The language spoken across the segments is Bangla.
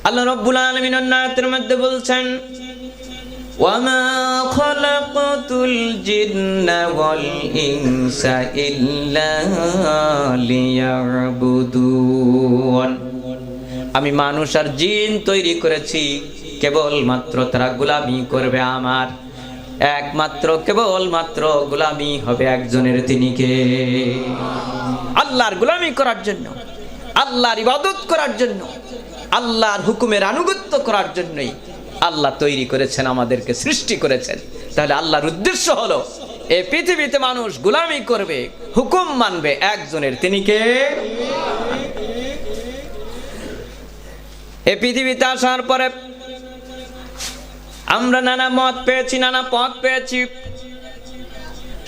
আল্লাহ রাব্বুল আলামিন আয়াতের মধ্যে বলছেন, ওয়ামা খালাকাতুল জিন্না ওয়াল ইনসা ইল্লা লিয়াবুদুন। আমি মানুষ আর জিন তৈরি করেছি কেবলমাত্র তারা গোলামি করবে আমার, একমাত্র কেবলমাত্র গোলামি হবে একজনের, তিনি কে? আল্লাহর গোলামি করার জন্য, আল্লাহর ইবাদত করার জন্য, আল্লাহর হুকুমের আনুগত্য করার জন্যই আল্লাহ তৈরি করেছেন, আমাদেরকে সৃষ্টি করেছেন। তাহলে আল্লাহর উদ্দেশ্য হলো এই পৃথিবীতে মানুষ গোলামি করবে, হুকুম মানবে একজনের, তিনি কে? এই পৃথিবীতে আসার পরে আমরা নানা মত পেয়েছি, নানা পথ পেয়েছি।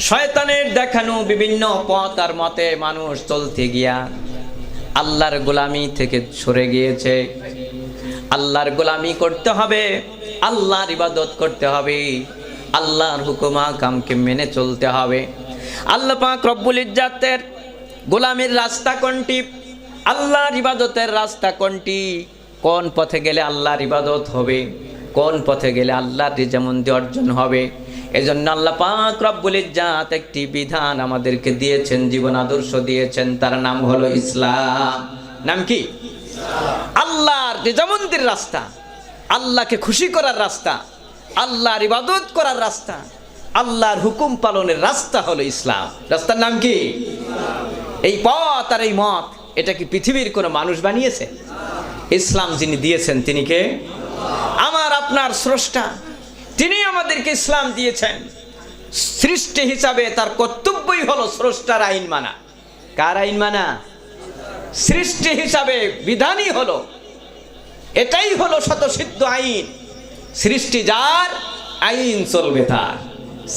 শয়তানের দেখানো বিভিন্ন পথ আর মতে মানুষ চলতে গিয়া আল্লাহর গোলামি থেকে সরে গিয়েছে। আল্লাহর গোলামি করতে হবে, আল্লাহর ইবাদত করতে হবে, আল্লাহর হুকুম আহকামকে মেনে চলতে হবে। আল্লাহ পাক রব্বুল ইজ্জাতের গোলামির রাস্তা কোনটি? আল্লাহর ইবাদতের রাস্তা কোনটি? কোন পথে গেলে আল্লাহর ইবাদত হবে, কোন পথে গেলে আল্লাহর রিজামন্দি অর্জন হবে? এজন্য আল্লাহ পাক রব্বুল ইজ্জাত একটি বিধান আমাদেরকে দিয়েছেন, জীবন আদর্শ দিয়েছেন, তার নাম হলো ইসলাম। নাম কি? আল্লাহর রিজামন্দির রাস্তা, আল্লাহকে খুশি করার রাস্তা, আল্লাহর ইবাদত করার রাস্তা, আল্লাহর হুকুম পালনের রাস্তা হলো ইসলাম। রাস্তার নাম কি? এই পথ আর এই মত, এটা কি পৃথিবীর কোনো মানুষ বানিয়েছে? ইসলাম যিনি দিয়েছেন তিনি কে? আমার আপনার স্রষ্টা, তিনি আমাদেরকে ইসলাম দিয়েছেন। সৃষ্টি হিসাবে তার কর্তব্যই হলো স্রষ্টার আইন মানা। কার আইন মানা? সৃষ্টি হিসাবে বিধানই হলো, এটাই হলো স্বতঃসিদ্ধ আইন। সৃষ্টি যার, আইন চলবে তার।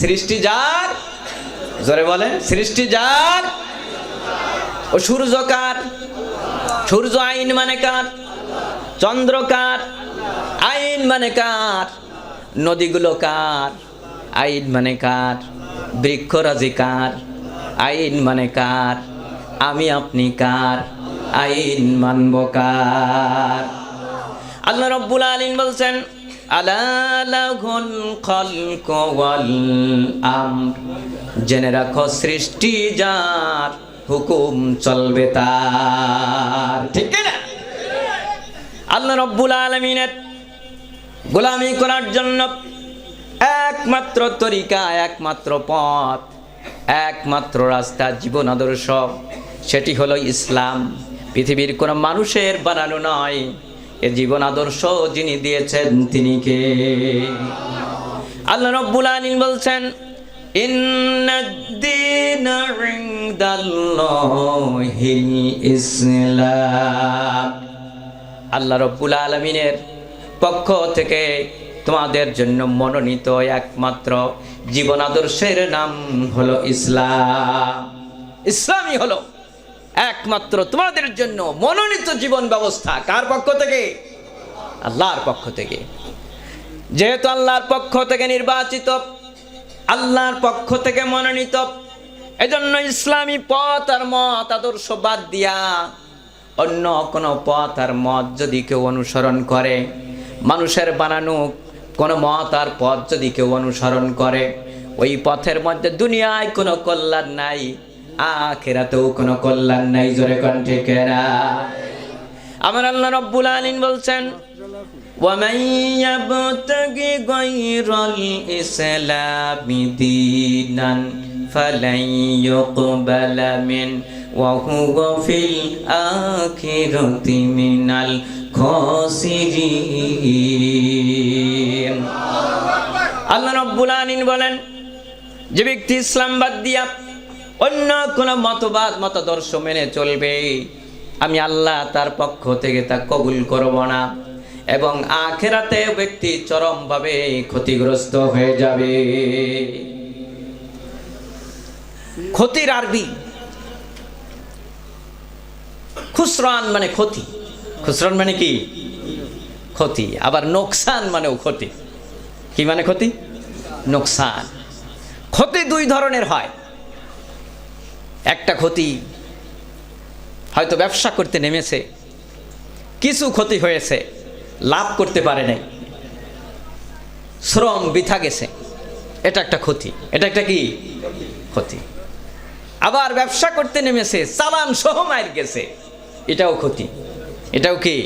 সৃষ্টি যার, জোরে বলেন, সৃষ্টি যার। ও সূর্য কার? সূর্য আইন মানে কার? চন্দ্র কার? আইন মানে কার? নদীগুলো কার? আইন মানে কার? বৃক্ষরাজি কার? আইন মানে কার? আমি আপনি কার? আইন মানব কার? আল্লাহ রাব্বুল আলামিন বলছেন, আলা লাহুল খালকু ওয়াল আমর, জেনে রাখো সৃষ্টি যার, হুকুম চলবে তার। ঠিক না? আল্লাহ রাব্বুল আলামিনের গোলামি করার জন্য একমাত্র তরিকা, একমাত্র পথ, একমাত্র রাস্তা, জীবন আদর্শ, সেটি হলো ইসলাম। পৃথিবীর কোন মানুষের বানানো নয়। এ জীবন আদর্শ যিনি দিয়েছেন তিনি কে? আল্লাহ রাব্বুল আলামিন বলছেন, ইন্নাদ-দীনা ইনদাল্লাহিল ইসলাম। আল্লাহ রাব্বুল আলামিনের পক্ষ থেকে তোমাদের জন্য মনোনীত একমাত্র জীবন আদর্শের নাম হলো ইসলাম। ইসলামই হলো একমাত্র তোমাদের জন্য মনোনীত জীবন ব্যবস্থা। কার পক্ষ থেকে? আল্লাহর পক্ষ থেকে। যেহেতু আল্লাহর পক্ষ থেকে নির্বাচিত, আল্লাহর পক্ষ থেকে মনোনীত, এজন্য ইসলামী পথ আর মত আদর্শ বাদ দিয়া অন্য কোনো পথ আর মত যদি কেউ অনুসরণ করে, মানুষের বানানো কোনো মত আর পথ যদি কেউ অনুসরণ করে, ওই পথের মধ্যে দুনিয়ায় কোনো কল্যাণ নাই, আখিরাতেও কোনো কল্যাণ নাই। জোরে কোন ঠিক না? আমার আল্লাহ রাব্বুল আলামিন বলছেন, ওয়া মান ইয়াবতাগি গায়রাল ইসলামি দীনান ফালান ইউকবালা মিন ওয়া হুয়া ফিল আখিরাতি মিনাল খাসিরিন। আল্লাহ রাব্বুল আলামিন বলেন, যে ব্যক্তি ইসলাম বাদ দিয়া অন্য কোন মতবাদ মতাদর্শ মেনে চলবে, আমি আল্লাহ তার পক্ষ থেকে তা কবুল করব না, এবং আখিরাতে ব্যক্তি চরমভাবে ক্ষতিগ্রস্ত হয়ে যাবে। ক্ষতির আরবি খুসরান মানে ক্ষতি। খুসরান মানে কি? ক্ষতি। আবার নোকসান মানেও ক্ষতি। কি মানে ক্ষতি? নোকসান। ক্ষতি দুই ধরনের হয়। একটা ক্ষতি হয়তো ব্যবসা করতে নেমেছে, কিছু ক্ষতি হয়েছে, লাভ করতে পারে নাই, শ্রম বৃথা গেছে, এটা একটা ক্ষতি। এটা একটা কি ক্ষতি। আবার ব্যবসা করতে নেমেছে, চালান সহ মার গেছে, এটাও ক্ষতি। এটাও কি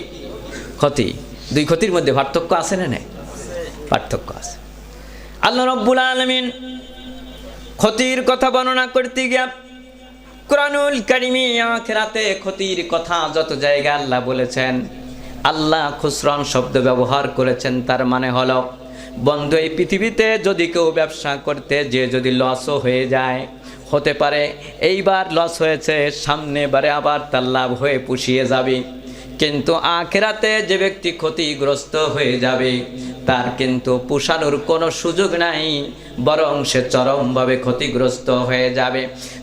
ক্ষতি। দুই ক্ষতির মধ্যে পার্থক্য আছে না? নাই, পার্থক্য আছে। আল্লাহ রাব্বুল আলামিন ক্ষতির কথা বর্ণনা করতে গিয়া কুরআনুল কারীমে আখিরাতে ক্ষতির কথা যত জায়গায় আল্লাহ বলেছেন, আল্লাহ খুসরান শব্দ ব্যবহার করেছেন। তার মানে হলো, বন্ধু এই পৃথিবীতে যদি কেউ ব্যবসা করতে যে যদি লসও হয়ে যায়, হতে পারে এইবার লস হয়েছে, সামনে বারে আবার তার লাভ হয়ে পুষিয়ে যাবে। কিন্তু আখিরাতে যে ব্যক্তি ক্ষতিগ্রস্ত হয়ে যাবে, তার কিন্তু পুষানোর কোনো সুযোগ নাই, বরং সে চরমভাবে ক্ষতিগ্রস্ত হয়ে যাবে।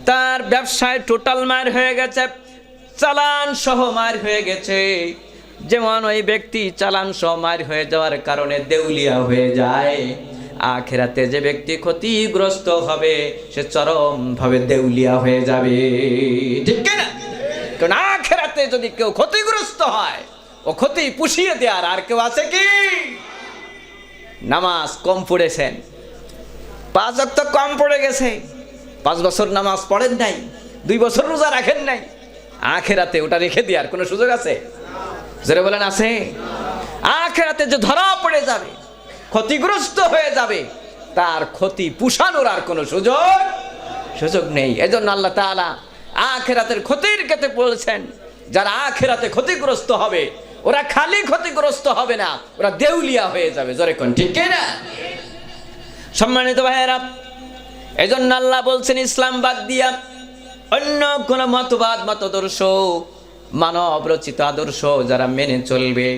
তার ব্যবসায় টোটাল মার হয়ে গেছে, চালান সহ মার হয়ে গেছে। যেমন ওই ব্যক্তি চালান সহ মার হয়ে যাওয়ার কারণে দেউলিয়া হয়ে যায়, আখিরাতে যে ব্যক্তি ক্ষতিগ্রস্ত হবে সে চরমভাবে দেউলিয়া হয়ে যাবে। ঠিক না? কারণ আখিরাতে যদি কেউ ক্ষতিগ্রস্ত হয়, ও ক্ষতি পুষিয়ে দেওয়ার আর কেউ আছে কি? নামাজ কম পড়েছেন, 5 ওয়াক্ত কম পড়ে গেছে, 5 বছর নামাজ পড়েন নাই, 2 বছর রোজা রাখেন নাই, আখিরাতে ওটা রেখে দেওয়ার কোনো সুযোগ আছে? যারা বলেন আছে? আখিরাতে যে ধরা পড়ে যাবে, ক্ষতিগ্রস্ত হয়ে যাবে, তার ক্ষতি পুষানোর আর কোনো সুযোগ নেই। এজন্য আল্লাহ তাআলা আখিরাতের ক্ষতির কথা বলেছেন। যারা আখিরাতে ক্ষতিগ্রস্ত হবে, ওরা খালি ক্ষতিগ্রস্ত হবে না, ওরা দেউলিয়া হয়ে যাবে। জোরে কোন ঠিক না? সম্মানিত ভাইয়েরা, এজন্য আল্লাহ বলছেন, ইসলাম বাদ দিয়া অন্য কোন মতবাদ, মতাদর্শ, মানব রচিত আদর্শ যারা মেনে চলবে,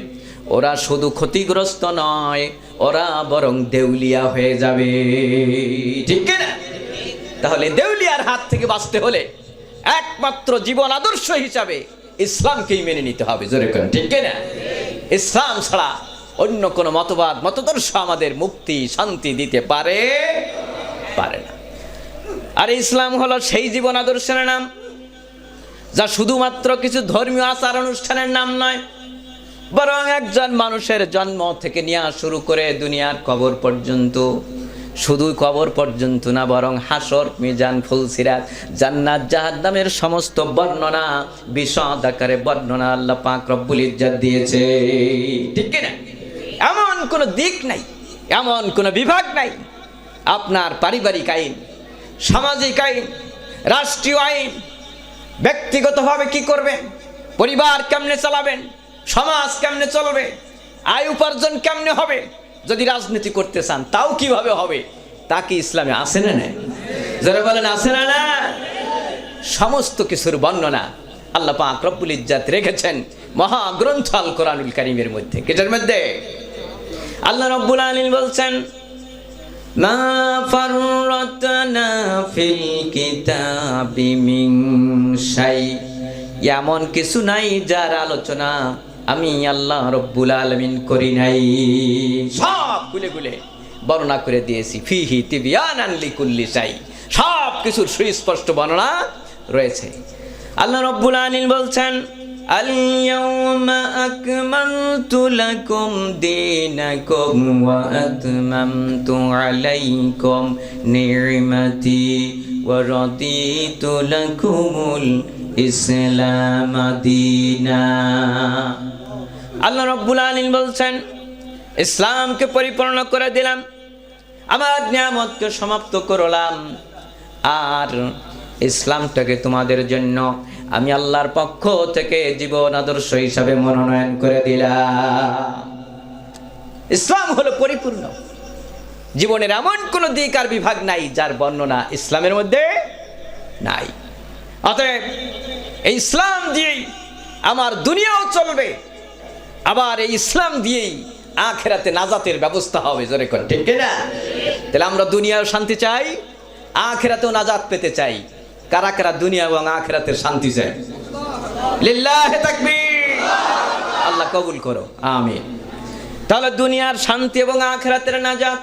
ওরা শুধু ক্ষতিগ্রস্ত নয়, ওরা বরং দেউলিয়া হয়ে যাবে। ঠিক না? তাহলে দেউলিয়ার হাত থেকে বাঁচতে হলে একমাত্র জীবন আদর্শ হিসাবে ইসলামকেই মেনে নিতে হবে। জোরে করেন ঠিক না? ইসলাম ছাড়া অন্য কোনো মতবাদ, মতাদর্শ আমাদের মুক্তি, শান্তি দিতে পারে না। আর ইসলাম হলো সেই জীবন আদর্শের নাম যা শুধুমাত্র কিছু ধর্মীয় আচার অনুষ্ঠানের নাম নয়, বরং একজন মানুষের জন্ম থেকে নিয়ে শুরু করে দুনিয়ার কবর পর্যন্ত, শুধু কবর পর্যন্ত না, বরং হাসর, মিজান, ফুলসিরাত, জান্নাত, জাহান্নামের সমস্ত বর্ণনা, বিশদ আকারে বর্ণনা আল্লাহ পাক রব্বুল ইজ্জত দিয়েছে। ঠিক কি না? এমন কোনো দিক নাই, এমন কোনো বিভাগ নাই। আপনার পারিবারিক আইন, সামাজিক আইন, রাষ্ট্রীয় আইন, ব্যক্তিগতভাবে কি করবেন, পরিবার কেমনে চালাবেন, সমাজ কেমনে চলবে, আয় উপার্জন কেমনে হবে, যদি রাজনীতি করতে চান তাও কিভাবে হবে, তা কি ইসলামে আছে না? না? যারা বলেন আছে না? না, সমস্ত কিছুর বর্ণনা আল্লাহ পাক রব্বুল ইজ্জত রেখেছেন মহাগ্রন্থ আল কোরআনুল কারীমের মধ্যে। কিটার মধ্যে? আল্লাহ রব্বুল আলামিন বলছেন, মা ফাররাতনা ফিল কিতাবি মিন শাই, এমন কিছু নাই যার আলোচনা আমি আল্লাহ রব্বুল আলামিন করি নাই। সব খুলে খুলে বর্ণনা করে দিয়েছি। ফিহি তিবিয়ানান লিকুল্লি শাই, সব কিছুর সুস্পষ্ট বর্ণনা রয়েছে। আল্লাহ রব্বুল আলামিন বলছেন, আল ইয়াউমা আকমালতু লাকুম দীনাকুম ওয়া আতমামতু আলাইকুম নি'মাতি ওয়া রাদিতু লাকুমুল ইসলাম দীনা। আল্লাহ রাব্বুল আলামিন বলছেন, ইসলামকে পরিপূর্ণ করে দিলাম, আমার নিয়ামতকে সমাপ্ত করলাম, আর ইসলামটাকে তোমাদের জন্য আমি আল্লাহর পক্ষ থেকে জীবন আদর্শ হিসাবে মনোনয়ন করে দিলাম। ইসলাম হলো পরিপূর্ণ। জীবনের এমন কোন দিক আর বিভাগ নাই যার বর্ণনা ইসলামের মধ্যে নাই। অতএব এই ইসলাম দিয়েই আমার দুনিয়াও চলবে, আবার এই ইসলাম দিয়েই আখিরাতে নাজাতের ব্যবস্থা হবে। জোরে করে ঠিক না? তাহলে আমরা দুনিয়াও শান্তি চাই, আখিরাতেও নাজাত পেতে চাই। কারা কারা দুনিয়া এবং আখিরাতের শান্তি চাই? লিল্লাহি তাকবীর। আল্লাহ কবুল করো, আমিন। তাহলে দুনিয়ার শান্তি এবং আখিরাতের নাজাত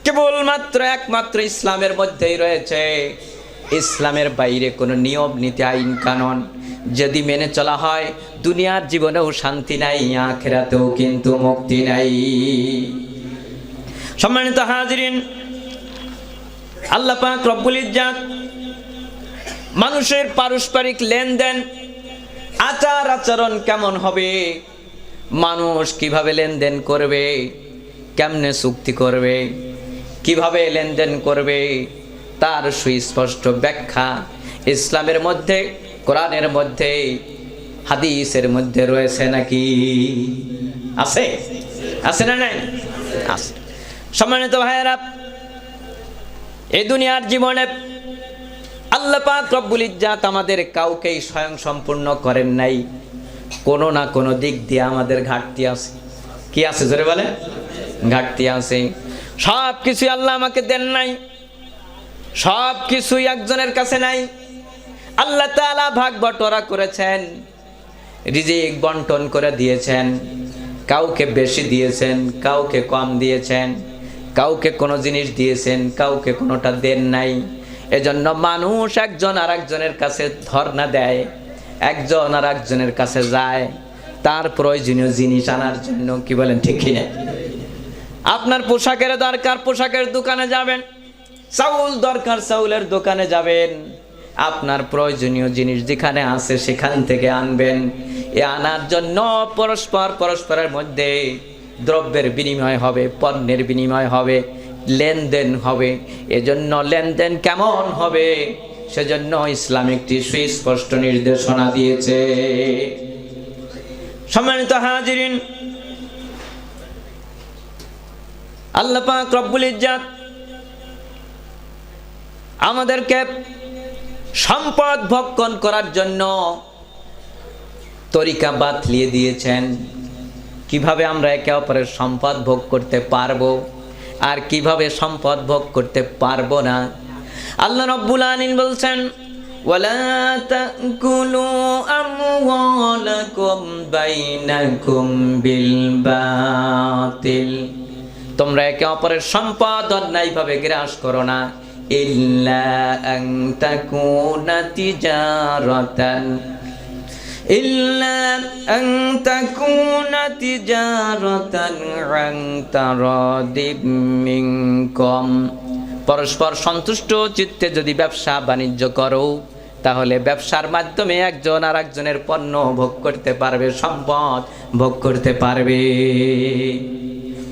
কেবলমাত্র একমাত্র ইসলামের মধ্যেই রয়েছে। ইসলামের বাইরে কোনো নিয়ম নীতি, আইন কানুন যদি মেনে চলা হয়, দুনিয়ার জীবনেও শান্তি নাই, আখিরাতেও কিন্তু মুক্তি নাই। সম্মানিত হাজিরিন, আল্লাহ পাক রব্বুল ইজ্জাত মানুষের পারস্পরিক লেনদেন, আচার আচরণ কেমন হবে, মানুষ কিভাবে লেনদেন করবে, কেমনে চুক্তি করবে, কিভাবে লেনদেন করবে, তার সুস্পষ্ট ব্যাখ্যা ইসলামের মধ্যে, কোরআনের মধ্যে, হাদিসের মধ্যে রয়েছে নাকি? আছে? আছে না নাই? আছে। সম্মানিত ভাইয়েরা, এই দুনিয়ার জীবনে আল্লাহ পাক রব্বুল ইজ্জাত আমাদের কাউকেই স্বয়ং সম্পূর্ণ করেন নাই। কোনো না কোনো দিক দিয়ে আমাদের ঘাটতি আছে। কি আছে জোরে বলে? ঘাটতি আছে। সব কিছুই আল্লাহ আমাকে দেন নাই, সব কিছুই একজনের কাছে নাই। আল্লাহ তাআলা ভাগ বটোয়ারা করেছেন, রিজিক বন্টন করে দিয়েছেন। কাউকে বেশি দিয়েছেন, কাউকে কম দিয়েছেন, কাউকে কোনো জিনিস দিয়েছেন, কাউকে কোনোটা দেন নাই। এজন্য মানুষ একজন আর একজনের কাছে ধর্ণা দেয়, একজন আর একজনের কাছে যায় তার প্রয়োজনীয় জিনিস আনার জন্য। কি বলেন ঠিক কিনা? আপনার পোশাকের দরকার, পোশাকের দোকানে যাবেন। চাউল দরকার, চাউলের দোকানে যাবেন। আপনার প্রয়োজনীয় জিনিস যেখানে আছে সেখান থেকে আনবেন। এ আনার জন্য পরস্পরের মধ্যে দ্রব্যের বিনিময় হবে, পণ্যের বিনিময় হবে, লেনদেন হবে। এজন্য লেনদেন কেমন হবে সেজন্য ইসলাম একটি সুস্পষ্ট নির্দেশনা দিয়েছে। সম্মানিত হাজিরিন, আল্লাহ পাক রব্বুল ইজ্জাত আমাদেরকে সম্পদ ভক্ষণ করার জন্য তরিকা বাতলিয়ে দিয়েছেন। কিভাবে আমরা একে অপরের সম্পদ ভোগ করতে পারবো আর কিভাবে সম্পদ ভোগ করতে পারবো না। আল্লাহ রাব্বুল আলামিন বলছেন, ওয়ালা তাকুলু আমওয়ালাকুম বাইনাকুম বিল বাতিল, তোমরা একে অপরের সম্পদ অন্যায়ভাবে গ্রাস করো না। ইল্লা আন তাকুনা তিজারাতান, ইল্লা আন তাকুনা তিজারাতান আন তারাদিম মিনকুম, পরস্পর সন্তুষ্ট চিত্তে যদি ব্যবসা বাণিজ্য করো তাহলে ব্যবসার মাধ্যমে একজন আর একজনের পণ্য ভোগ করতে পারবে, সম্পদ ভোগ করতে পারবে।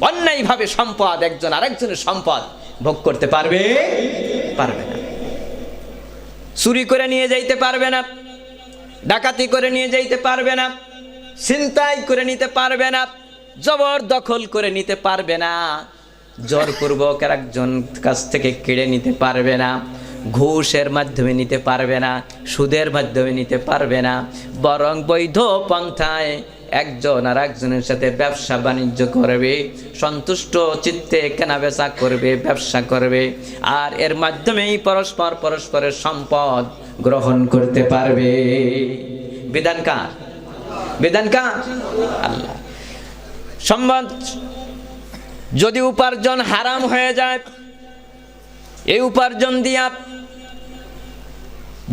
অন্যায়ভাবে সম্পদ, একজন আরেকজনের সম্পদ ভোগ করতে পারবে পারবে না। চুরি করে নিয়ে যাইতে পারবে না, ডাকাতি করে নিয়ে যাইতে পারবে না, ছিনতাই করে নিতে পারবে না, জবরদখল করে নিতে পারবে না, জোরপূর্বক একজন কাছ থেকে কেড়ে নিতে পারবে না, ঘুষের মাধ্যমে নিতে পারবে না, সুদের মাধ্যমে নিতে পারবে না। বরং বৈধ পন্থায় একজন আর একজনের সাথে ব্যবসা বাণিজ্য করবে, সন্তুষ্ট চিত্তে কেনাবেচা করবে, ব্যবসা করবে, আর এর মাধ্যমেই পরস্পরের সম্পদ গ্রহণ করতে পারবে। বিধান কার? বিধান কার? আল্লাহ। সম্পদ যদি উপার্জন হারাম হয়ে যায়, এই উপার্জন দিয়া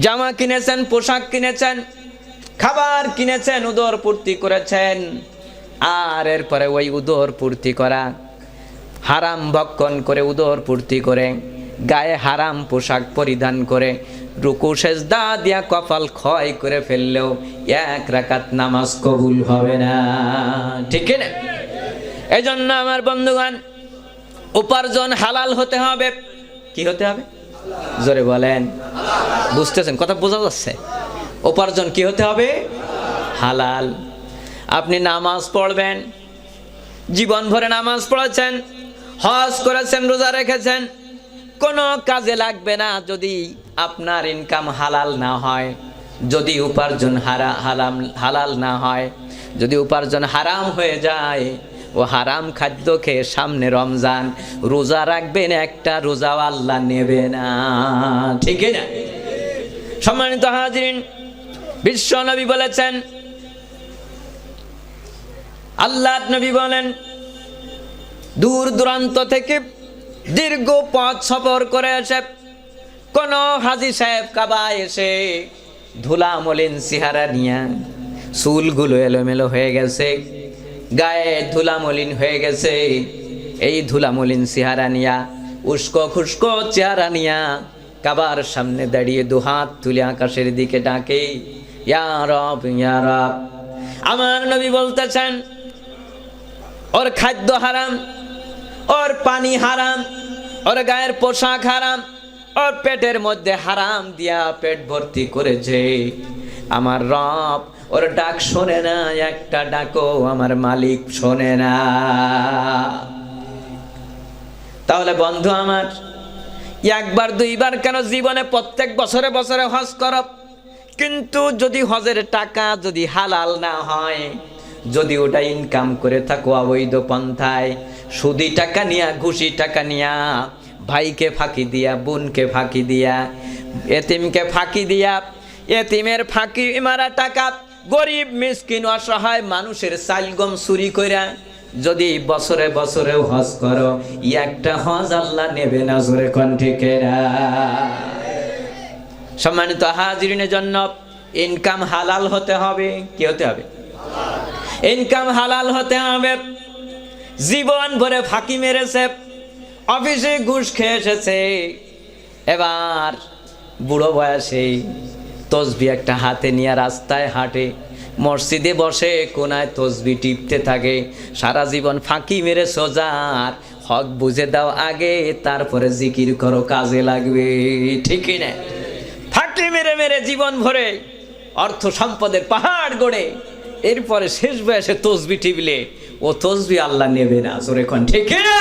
জামা কিনেছেন, পোশাক কিনেছেন, খাবার কিনেছেন, উদর পূর্তি করেছেন, আর এরপরে ওই উদর পূর্তি করা হারাম ভক্ষণ করে, উদর পূর্তি করে, গায়ে হারাম পোশাক পরিধান করে, রুকু সেজদা দিয়া কপাল ক্ষয় করে ফেললেও এক রাকাত নামাজ কবুল হবে না। ঠিক না? এই জন্য আমার বন্ধুগণ, উপার্জন হালাল হতে হবে। কি হতে হবে? জোরে বলেন। বুঝতেছেন? কথা বোঝা যাচ্ছে? উপার্জন কি হতে হবে? হালাল। আপনি নামাজ পড়বেন, জীবন ভরে নামাজ পড়েছেন, হজ করেছেন, রোজা রেখেছেন, কোনো কাজে লাগবে না যদি আপনার ইনকাম হালাল না হয়, যদি উপার্জন হালাল না হয়। যদি উপার্জন হারাম হয়ে যায়, ও হারাম খাদ্য খেয়ে সামনে রমজান, রোজা রাখবেন, একটা রোজাও আল্লাহ নেবে না। ঠিক না? সম্মানিত হাজিরিন, বিশ্ব নবী বলেছেন, আল্লাহর নবী বলেন, দূর দূরান্ত থেকে দীর্ঘ পথ সফর করে এসে কোন হাজী সাহেব কাবা এসে ধুলা মলিন চেহারা নিয়ে চুলগুলো এলোমেলো হয়ে গেছে, গায়ে ধুলামলিন হয়ে গেছে। এই ধুলামলিন চেহারা নিয়া, উস্কো খুস্কো চেহারা নিয়া কাবার সামনে দাঁড়িয়ে দুহাত তুলে আকাশের দিকে ডাকে, ইয়া রব ইয়া রব। আমার নবী বলতেছেন, ওর খাদ্য হারাম, ওর পানি হারাম, ওর গায়ের পোশাক হারাম, ওর পেটের মধ্যে হারাম দিয়া পেট ভর্তি করেছে। আমার রব ওর ডাক শোনে না, একটা ডাকও আমার মালিক শোনে না। তাহলে বন্ধু আমার, একবার দুইবার কেন, জীবনে প্রত্যেক বছরে বছরে হজ করব, কিন্তু যদি হজের টাকা যদি হালাল না হয়, যদি ওটা ইনকাম করে থাকো অবৈধ পন্থায়, সুদি টাকা নিয়া, ঘুষি টাকা নিয়া, ভাইকে ফাঁকি দিয়া, বোনকে ফাঁকি দিয়া, এতিমকে ফাঁকি দিয়া, এতিমের ফাঁকি মারা টাকা, গরিব মিসকিন অসহায় মানুষের চাল গম চুরি কইরা যদি বছরে বছরেও হজ করো, একটা হজ আল্লাহ নেবে না। জোরে কোন ঠিক না? সম্মানিত হাজিরিনের জন্য ইনকাম হালাল হতে হবে। কি হতে হবে? ইনকাম হালাল হতে হবে। জীবন ভরে ফাঁকি মেরেছে, অফিসে ঘুষ খেয়ে এসেছে, এবার বুড়ো বয়সে তসবি একটা হাতে নিয়ে রাস্তায় হাঁটে, মসজিদে বসে কোনায় তসবি টিপতে থাকে। সারা জীবন ফাঁকি মেরে সোজার হক বুঝে দাও আগে, তারপরে জিকির করো, কাজে লাগবে। ঠিকই না? ফাঁকি মেরে মেরে জীবন ভরে অর্থ সম্পদের পাহাড় গড়ে, এরপরে শেষ বয়সে তসবি টিপলে ও তসবি আল্লাহ নেবে না। জোরে কোন ঠিক না?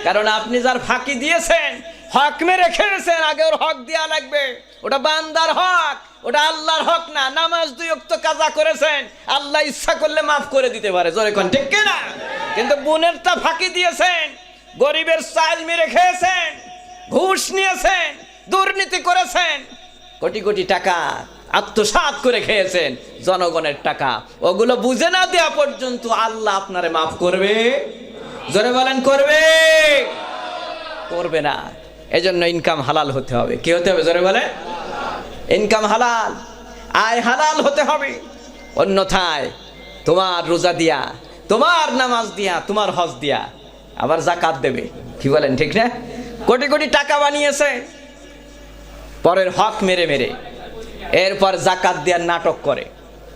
কারণ আপনি যার ফাঁকি দিয়েছেন, হক মেরে খেয়েছেন, আগে ওর হক দেওয়া লাগবে। ওটা বান্দার হক, ওটা আল্লাহর হক না। নামাজ 2 ওয়াক্ত কাজা করেছেন, আল্লাহ ইচ্ছা করলে মাফ করে দিতে পারে। জোরে কোন ঠিক না? কিন্তু বোনেরটা ফাঁকি দিয়েছেন, গরিবের চাল মেরে খেয়েছেন, ঘুষ নিয়েছেন, দুর্নীতি করেছেন, কোটি কোটি টাকা আত্মসাৎ করে খেয়েছেন, জনগণের টাকা। ওগুলো বুঝে না দেওয়া পর্যন্ত আল্লাহ আপনারে মাফ করবে? জোরে বলেন করবে? করবে না। এজন্য ইনকাম হালাল হতে হবে। কি হতে হবে? জোরে বলে ইনকাম হালাল, আয় হালাল হতে হবে। অন্যথায় তোমার রোজা দিয়া, তোমার নামাজ দিয়া, তোমার হজ দিয়া আবার যাকাত দেবে। কি বলেন ঠিক না? কোটি কোটি টাকা বানিয়েছে পরের হক মেরে মেরে, এরপর যাকাত দেওয়ার নাটক করে।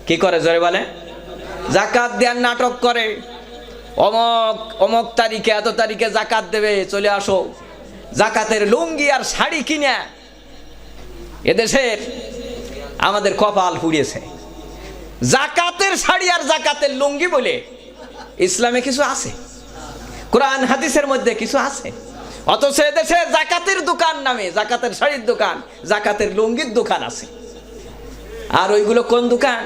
কি করে? জোরে বলে যাকাত দেওয়ার নাটক করে। অমক অমক তারিখে, এত তারিখে যাকাত দেবে, চলে আসো। যাকাতের লুঙ্গি আর শাড়ি কিনে এদেশের আমাদের কপাল পুড়িয়েছে। যাকাতের শাড়ি আর যাকাতের লুঙ্গি বলে ইসলামে কিছু আছে, কোরআন হাদিসের মধ্যে কিছু আছে, অথচ এদেশে যাকাতের দোকান নামে, যাকাতের শাড়ির দোকান, যাকাতের লুঙ্গির দোকান আছে। আর ওইগুলো কোন দোকান?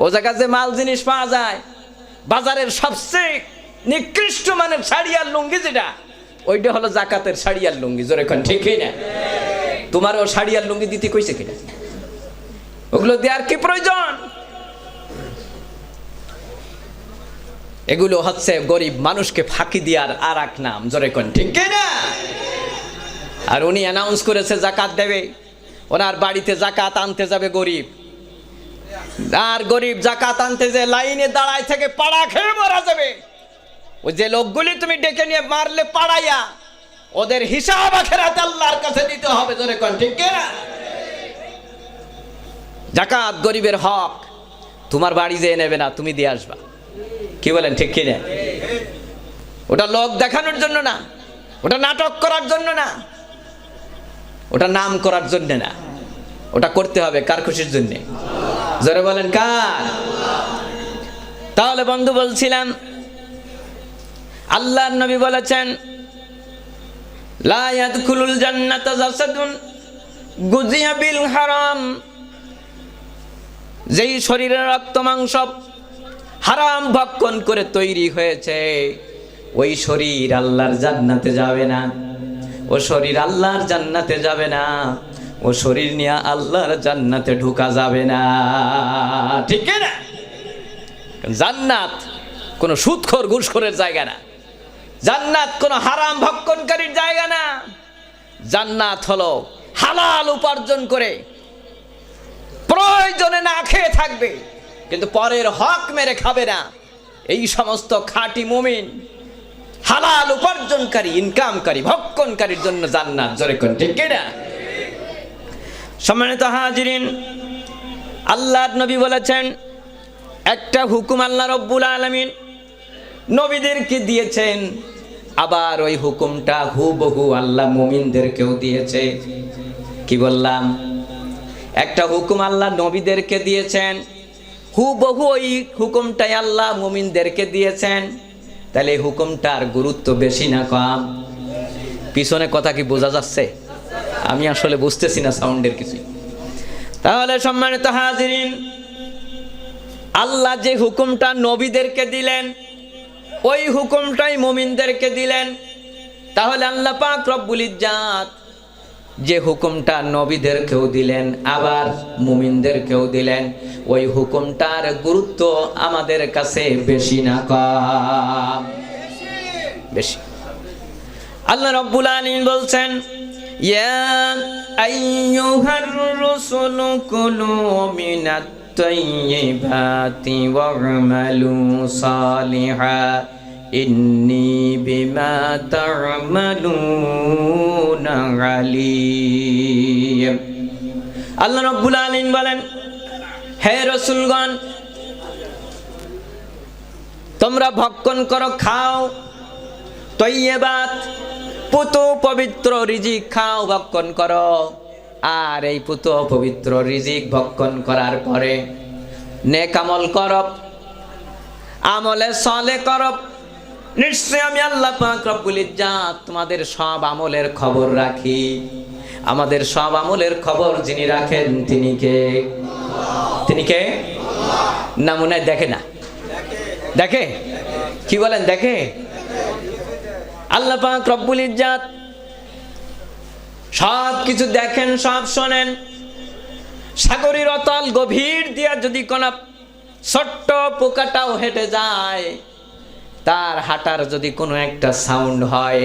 ও জায়গায় যে মাল জিনিস পাওয়া যায়, বাজারের সবচেয়ে নিকৃষ্ট মানের শাড়ি আর লুঙ্গি যেটা, ওইটা হলো যাকাতের শাড়ি আর লুঙ্গি। জোরে কোন ঠিকই না? তোমার ও শাড়ি আর লুঙ্গি দিতে কইছে কিনা? ওগুলো দেওয়ার কি প্রয়োজন? এগুলো হচ্ছে গরিব মানুষকে ফাঁকি দেওয়ার আর এক নাম। জোরে কোন ঠিক না? আর উনি অ্যানাউন্স করেছে যাকাত দেবে, ওনার বাড়িতে যাকাত আনতে যাবে গরিব, আর গরিব যাকাত আনতে যে লাইনে দাঁড়ায় থেকে পাড়া খেয়ে মারা যাবে। ওই যে লোকগুলি তুমি ডেকে নিয়ে মারলে পাড়াইয়া, ওদের হিসাব আখিরাতে আল্লাহর কাছে দিতে হবে। জোরে কোন ঠিক না? যাকাত গরিবের হক, তোমার বাড়ি যেয়ে নেবে না, তুমি দিয়ে আসবা। কি বলেন ঠিক কিনা? ওটা লোক দেখানোর জন্য না, ওটা নাটক করার জন্য না, ওটা নাম করার জন্য না, ওটা করতে হবে কার খুশির জন্য? জোরে বলেন কার? তাহলে বন্ধু বলছিলাম, আল্লাহর নবী বলেছেন, লা ইয়াদখুলুল জান্নাতা জাসাদুন গুজিয়া বিল হারাম। যেই শরীরের রক্ত মাংস হারাম ভক্ষণ করে তৈরি হয়েছে, ওই শরীর আল্লাহর জান্নাতে যাবে না। ও শরীর আল্লাহর জান্নাতে যাবে না। ও শরীর নিয়ে আল্লাহর জান্নাতে ঢোকা যাবে না। ঠিক না? জান্নাত কোনো সুদখোর ঘুষখোরের জায়গা না, জান্নাত কোনো হারাম ভক্ষণকারীর জায়গা না। জান্নাত হলো হালাল উপার্জন করে প্রয়োজনে না খেয়ে থাকবে, কিন্তু পরের হক মেরে খাবে না। এই সমস্ত খাঁটি মুমিন, হালাল উপার্জনকারী, ইনকামকারী, ভক্ষণকারীর জন্য জান্নাত। জোরে কোন ঠিক কিনা? সম্মানিত হাজিরিন, আল্লাহর নবী বলেছেন, একটা হুকুম আল্লাহ রব্বুল আলামিন নবীদেরকে দিয়েছেন, আবার ওই হুকুমটা হুবহু আল্লাহ মুমিনদেরকেও দিয়েছে। কি বললাম? একটা হুকুম আল্লাহ নবীদেরকে দিয়েছেন, হুবহু ওই হুকুমটাই আল্লাহ মুমিনদেরকে দিয়েছেন। তাহলে এই হুকুমটার গুরুত্ব বেশি না কম? পিছনে কথা কি বোঝা যাচ্ছে? আমি আসলে বুঝতেছি না সাউন্ডের কিছু। তাহলে সম্মানিত হাজিরিন, আল্লাহ যে হুকুমটা নবীদেরকে দিলেন, ওই হুকুমটাই মুমিনদেরকে দিলেন। তাহলে আল্লাহ পাক রব্বুল ইজ্জাত যে হুকুমটা নবীদেরকেও দিলেন, আবার মুমিনদেরকেও দিলেন, ওই হুকুমটার গুরুত্ব আমাদের কাছে বেশি না কম? বেশি। আল্লাহ রব্বুল আলামিন বলছেন, ইয়া আইয়ুহার রাসূলু কুলু মিনাত তাইয়্যিবাতি ওয়া'মালু সালিহা ইন্নী বিমা তা'মালুনা আলীম। আল্লাহ রাব্বুল আলামিন বলেন, হে রাসূলগণ, তোমরা ভক্ষণ করো, খাও, তাইয়্যিবাত পুত পবিত্র রিজিক খাও, ভক্ষণ করো। আর এই পুত পবিত্র রিজিক ভক্ষণ করার পরে নেক আমল করো, আমলে সালেহ করো। নিশ্চয় আমি আল্লাহ পাক রব্বুল ইজ্জাত তোমাদের সব আমলের খবর রাখি। আমাদের সব আমলের খবর যিনি রাখেন তিনি কে? তিনি কে? না মনে হয় দেখে না? দেখে? কি বলেন? দেখে? আল্লাহ পাক রব্বুল ইজ্জাত সব কিছু দেখেন, সব শোনেন। সাগরের অতল গভীর দিয়া যদি কোন ছোট্ট পোকাটাও হেঁটে যায়, তার হাঁটার যদি কোনো একটা সাউন্ড হয়,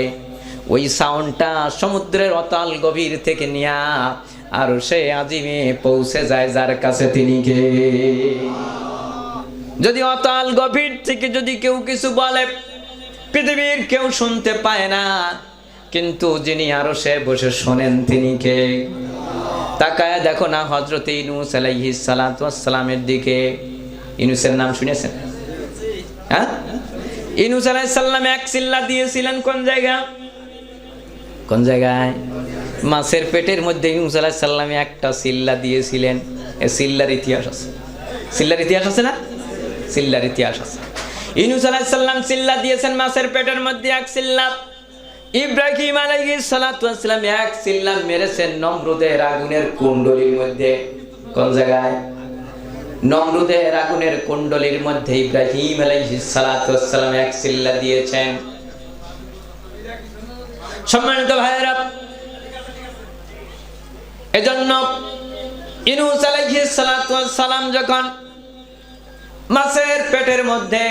ওই সাউন্ডটা সমুদ্রের অতল গভীর থেকে নিয়া আর সে আজিমে পৌঁছে যায় যার কাছে তিনি কে? যদি অতল গভীর থেকে যদি কেউ কিছু বলে, পৃথিবীর কেউ শুনতে পায় না, কিন্তু যিনি আরো সে বসে শোনেন তিনি কে? তাকায় দেখো না হযরত ইউনূস আলাইহিস সালাতু ওয়াস সালামের দিকে। ইউনূসের নাম শুনেছেন? হ্যাঁ, ইউনূস আলাইহিস সালাম এক সিল্লা দিয়েছিলেন কোন জায়গা? কোন জায়গায়? মাছের পেটের মধ্যে ইউনূস আলাইহিস সালাম একটা সিল্লা দিয়েছিলেন। এই সিল্লার ইতিহাস আছে। সিল্লার ইতিহাস আছে না? সিল্লার ইতিহাস আছে। ইউনূস আলাইহিস সালাম সিল্লা দিয়েছেন মাছের পেটের মধ্যে এক সিল্লা। ইব্রাহিম আলাইহিস সালাতু ওয়াস সালাম এক সিল্লা মেরেছেন নমরুদের আগুনের কুণ্ডলীর মধ্যে। কোন জায়গায়? নমরুদের আগুনের কুণ্ডলীর মধ্যে ইব্রাহিম আলাইহিস সালাতু ওয়াস সালাম এক সিল্লা দিয়েছেন। সম্মানিত ভাইরা, এজন্য ইউনূস আলাইহিস সালাতু ওয়াস সালাম যখন মাছের পেটের মধ্যে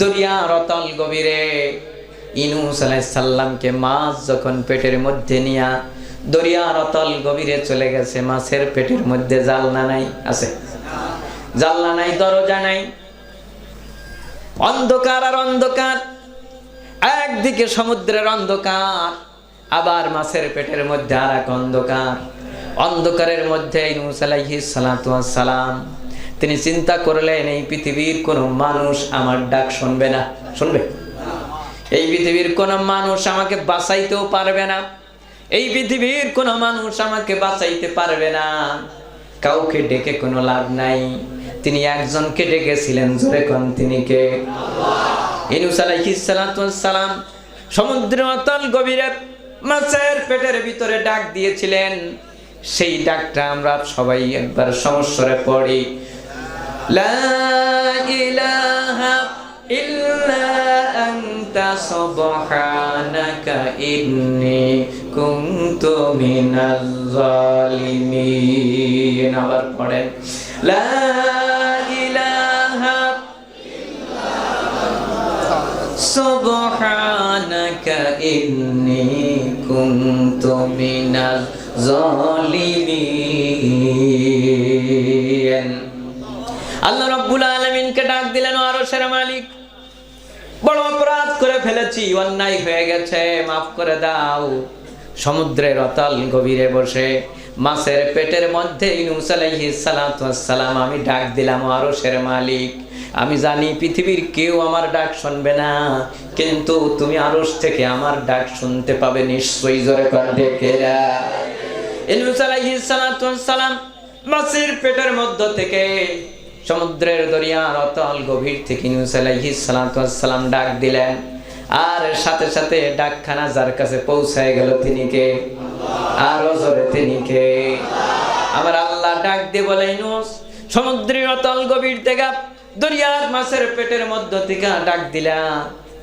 দরিয়ার অতল গভীরে ইউনূস আলাইহিস সালামকে মাছ যখন পেটের মধ্যে নিয়া দরিয়ার অতল গভীরে চলে গেছে, মাছের পেটের মধ্যে জানলা নাই, আছে? জানলা নাই, দরজা নাই, অন্ধকার আর অন্ধকার। একদিকে সমুদ্রের অন্ধকার, আবার মাছের পেটের মধ্যে আর এক অন্ধকার। অন্ধকারের মধ্যে ইউনূস আলাইহিস সালাতু ওয়াস সালাম তিনি চিন্তা করলেন, এই পৃথিবীর কোন মানুষ আমার ডাক শুনবে না। শুনবে? এই পৃথিবীর কোন মানুষ আমাকে বাঁচাইতেও পারবে না। এই পৃথিবীর কোন মানুষ আমাকে বাঁচাইতে পারবে না। কাউকে ডেকে কোনো লাভ নাই। তিনি একজনকে ডেকেছিলেন, জোরে কোন তিনি কে? ইউনূস আলাইহিস সালাতু ওয়াস সালাম সমুদ্রের অতল গভীরে মাছের পেটের ভিতরে ডাক দিয়েছিলেন। সেই ডাকটা আমরা সবাই একবার সমস্বরে পড়ি, লা ইলাহা ইল্লা আনতা সুবহানাকা ইন্নী কুনতু মিনাজ জালিমিন। আবার পড়েন, লা ইলাহা ইল্লা আনতা সুবহানাকা ইন্নী কুনতু মিনাজ জালিমিন। আল্লাহ রাব্বুল আলামিনকে ডাক দিলেন, আরশের মালিক, বড় অপরাধ করে ফেলেছি, অন্যায় হয়ে গেছে, মাফ করে দাও। সমুদ্রের অতল গভীরে বসে মাছের পেটের মধ্যে ইউনূস আলাইহিস সালাতু ওয়াস সালাম আমি ডাক দিলাম, আরশের মালিক, আমি জানি পৃথিবীর কেউ আমার ডাক শুনবে না, কিন্তু তুমি আরশ থেকে আমার ডাক শুনতে পাবে নিশ্চয়ই। জোরে করে ডেকেরা ইউনূস আলাইহিস সালাতু ওয়াস সালাম মাছের পেটের মধ্য থেকে সমুদ্রের দরিয়ার অতল গভীর থেকে ইউনূস আলাইহিস সালাতু ওয়াস সালাম ডাক দিলেন, আর সাথে সাথে ডাকখানা যার কাছে পৌঁছায় গেল তিনি কে? আরো জোরে তিনি কে? আমার আল্লাহ ডাক দিয়ে বলে, ইউনূস, সমুদ্রের অতল গভীর থেকে দরিয়ার মাছের পেটের মধ্য থেকে ডাক দিলা,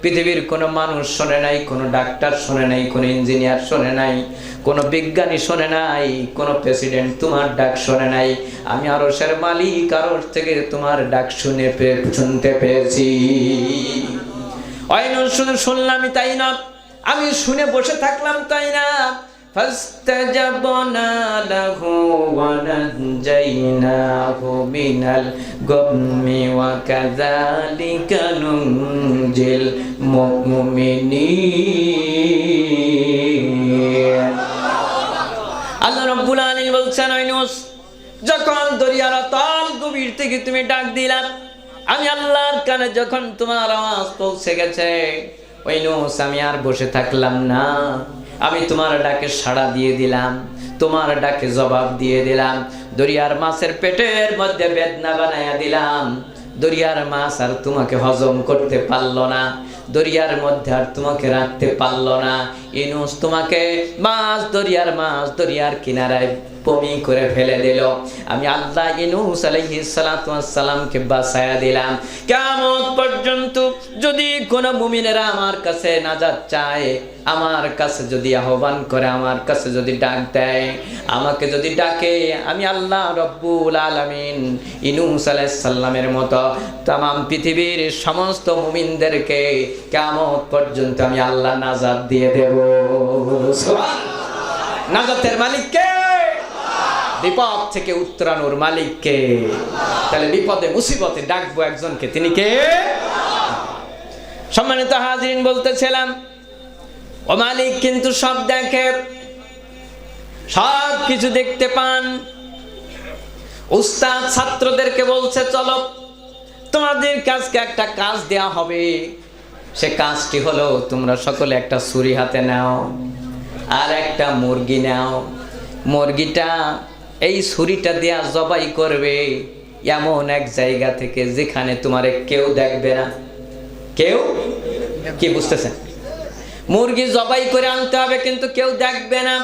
পৃথিবীর কোনো মানুষ শোনে নাই, কোনো ডাক্তার শোনে নাই, কোনো ইঞ্জিনিয়ার শোনে নাই, কোনো বিজ্ঞানী শোনে নাই, কোনো প্রেসিডেন্ট তোমার ডাক শোনে নাই, আমি আরশের মালিক আরশ থেকে তোমার ডাক শুনতে পেয়েছি। শুধু শুনলামই তাই না, আমি শুনে বসে থাকলাম তাই না, ফাস্তাজাবনা লাহু ওয়া নাজাইনাহু মিনাল গাম্মি ওয়া কাযালিকা নুনজিল মুমিনিন। আল্লাহ রাব্বুল আলামিন বলছেন, ইউনূস, যখন দরিয়ার অতল গভীর থেকে তুমি ডাক দিলা, আমি আল্লাহর কানে যখন তোমার আওয়াজ পৌঁছে গেছে, ইউনূস, আমি আর বসে থাকলাম না, আমি তোমার ডাকে সাড়া দিয়ে দিলাম, তোমার ডাকে জবাব দিয়ে দিলাম, দরিয়ার মাছের পেটের মধ্যে বেদনা বানাইয়া দিলাম, দরিয়ার মাছ আর তোমাকে হজম করতে পারলো না, দরিয়ার মধ্যে আর তোমাকে রাখতে পারলো না, ইউনূস, তোমাকে দরিয়ার মাছ দরিয়ার কিনারায় বমি করে ফেলে দিল, আমি আল্লাহ ইউনূস আলাইহিস সালাতু ওয়াস সালামকে বাঁচায়া দিলাম। কিয়ামত পর্যন্ত যদি কোন মুমিনেরা আমার কাছে নাজাত চায়, আমার কাছে যদি আহ্বান করে, আমার কাছে যদি ডাক দেয়, আমাকে যদি ডাকে, আমি আল্লাহ রব্বুল আলামিন ইউনূস আলাইহিস সালামের মতো तमाम পৃথিবীর সমস্ত মুমিনদেরকে কিয়ামত পর্যন্ত আমি আল্লাহ নাজাত দিয়ে দেব। সুবহানাল্লাহ। নাজাতের মালিক কে? বিপদ থেকে উত্তরানোর মালিক কে? তাহলে বিপদে মুসিবতে ডাকবো একজনকে, তিনি কে? সম্মানিত হাজিরিন, বলতেছিলাম ও মালিক কিন্তু সব দেখে, সব কিছু দেখতে পান। উস্তাদ ছাত্রদেরকে বলছে, চলো তোমাদের কাজকে একটা কাজ দেয়া হবে, সে কাজটি হলো তোমরা সকলে একটা ছুরি হাতে নাও আর একটা মুরগি নাও, মুরগিটা এই ছুরিটা দিয়া জবাই করবে এমন এক জায়গা থেকে যেখানে তোমারে কেউ দেখবে না। কেউ কি বুঝতেছেন? মুরগি জবাই করে আনতে হবে কিন্তু কেউ দেখবে না।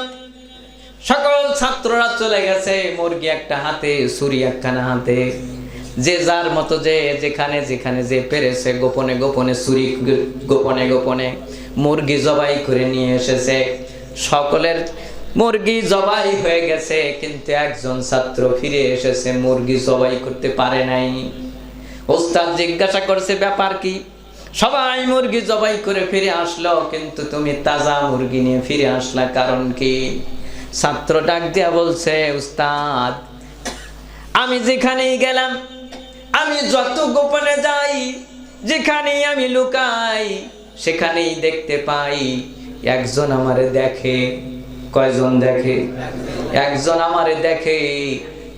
সকল ছাত্ররা চলে গেছে, মুরগি একটা হাতে, ছুরি একখানা হাতে, যে যার মতো যে যেখানে যেখানে যে পেরেছে গোপনে গোপনে ছুরি গোপনে গোপনে মুরগি জবাই করে নিয়ে এসেছে। সকলের মুরগি জবাই হয়ে গেছে, কিন্তু একজন ছাত্র ফিরে এসেছে, মুরগি জবাই করতে পারে নাই। ওস্তাদ জিজ্ঞাসা করছে, ব্যাপার কি? সবাই মুরগি জবাই করে ফিরে আসলো, কিন্তু তুমি তাজা মুরগি নিয়ে ফিরে আসলা, কারণ কি? ছাত্র ডাক দিয়া বলছে, উস্তাদ, আমি যেখানেই গেলাম, আমি যত গোপনে যাই, যেখানেই আমি লুকাই, সেখানেই দেখতে পাই একজন আমারে দেখে। কয়জন দেখে? একজন আমারে দেখে।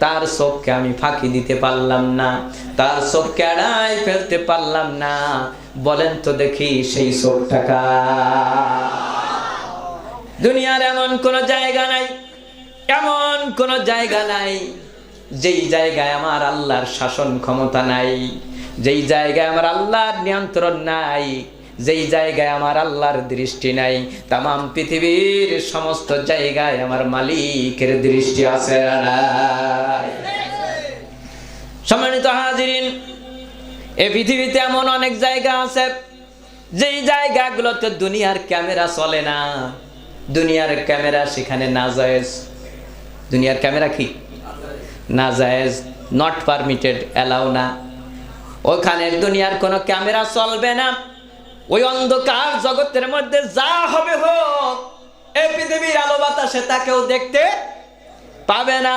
তার চোখকে আমি ফাঁকি দিতে পারলাম না, তার চোখকে এড়াই ফেলতে পারলাম না। বলেন তো দেখি সেই চোখটাকা? দুনিয়ার এমন কোন জায়গা নাই, এমন কোন জায়গা নাই যেই জায়গায় আমার আল্লাহর শাসন ক্ষমতা নাই, যেই জায়গায় আমার আল্লাহর নিয়ন্ত্রণ নাই, যেই জায়গায় আমার আল্লাহর দৃষ্টি নাই। तमाम পৃথিবীর সমস্ত জায়গায় আমার মালিকের দৃষ্টি আছে না? সম্মানিত হাজিরিন, এই পৃথিবীতে এমন অনেক জায়গা আছে যেই জায়গাগুলোতে দুনিয়ার ক্যামেরা চলে না। দুনিয়ার ক্যামেরা সেখানে নাজায়েজ। দুনিয়ার ক্যামেরা কি? নাজায়েজ, নট পারমিটেড, অ্যালাউ না। ওখানে দুনিয়ার কোনো ক্যামেরা চলবে না। ওই অন্ধকার জগতের মধ্যে যা হবে হোক, এই পৃথিবীর আলো বাতাসে তাকেও দেখতে পাবে না।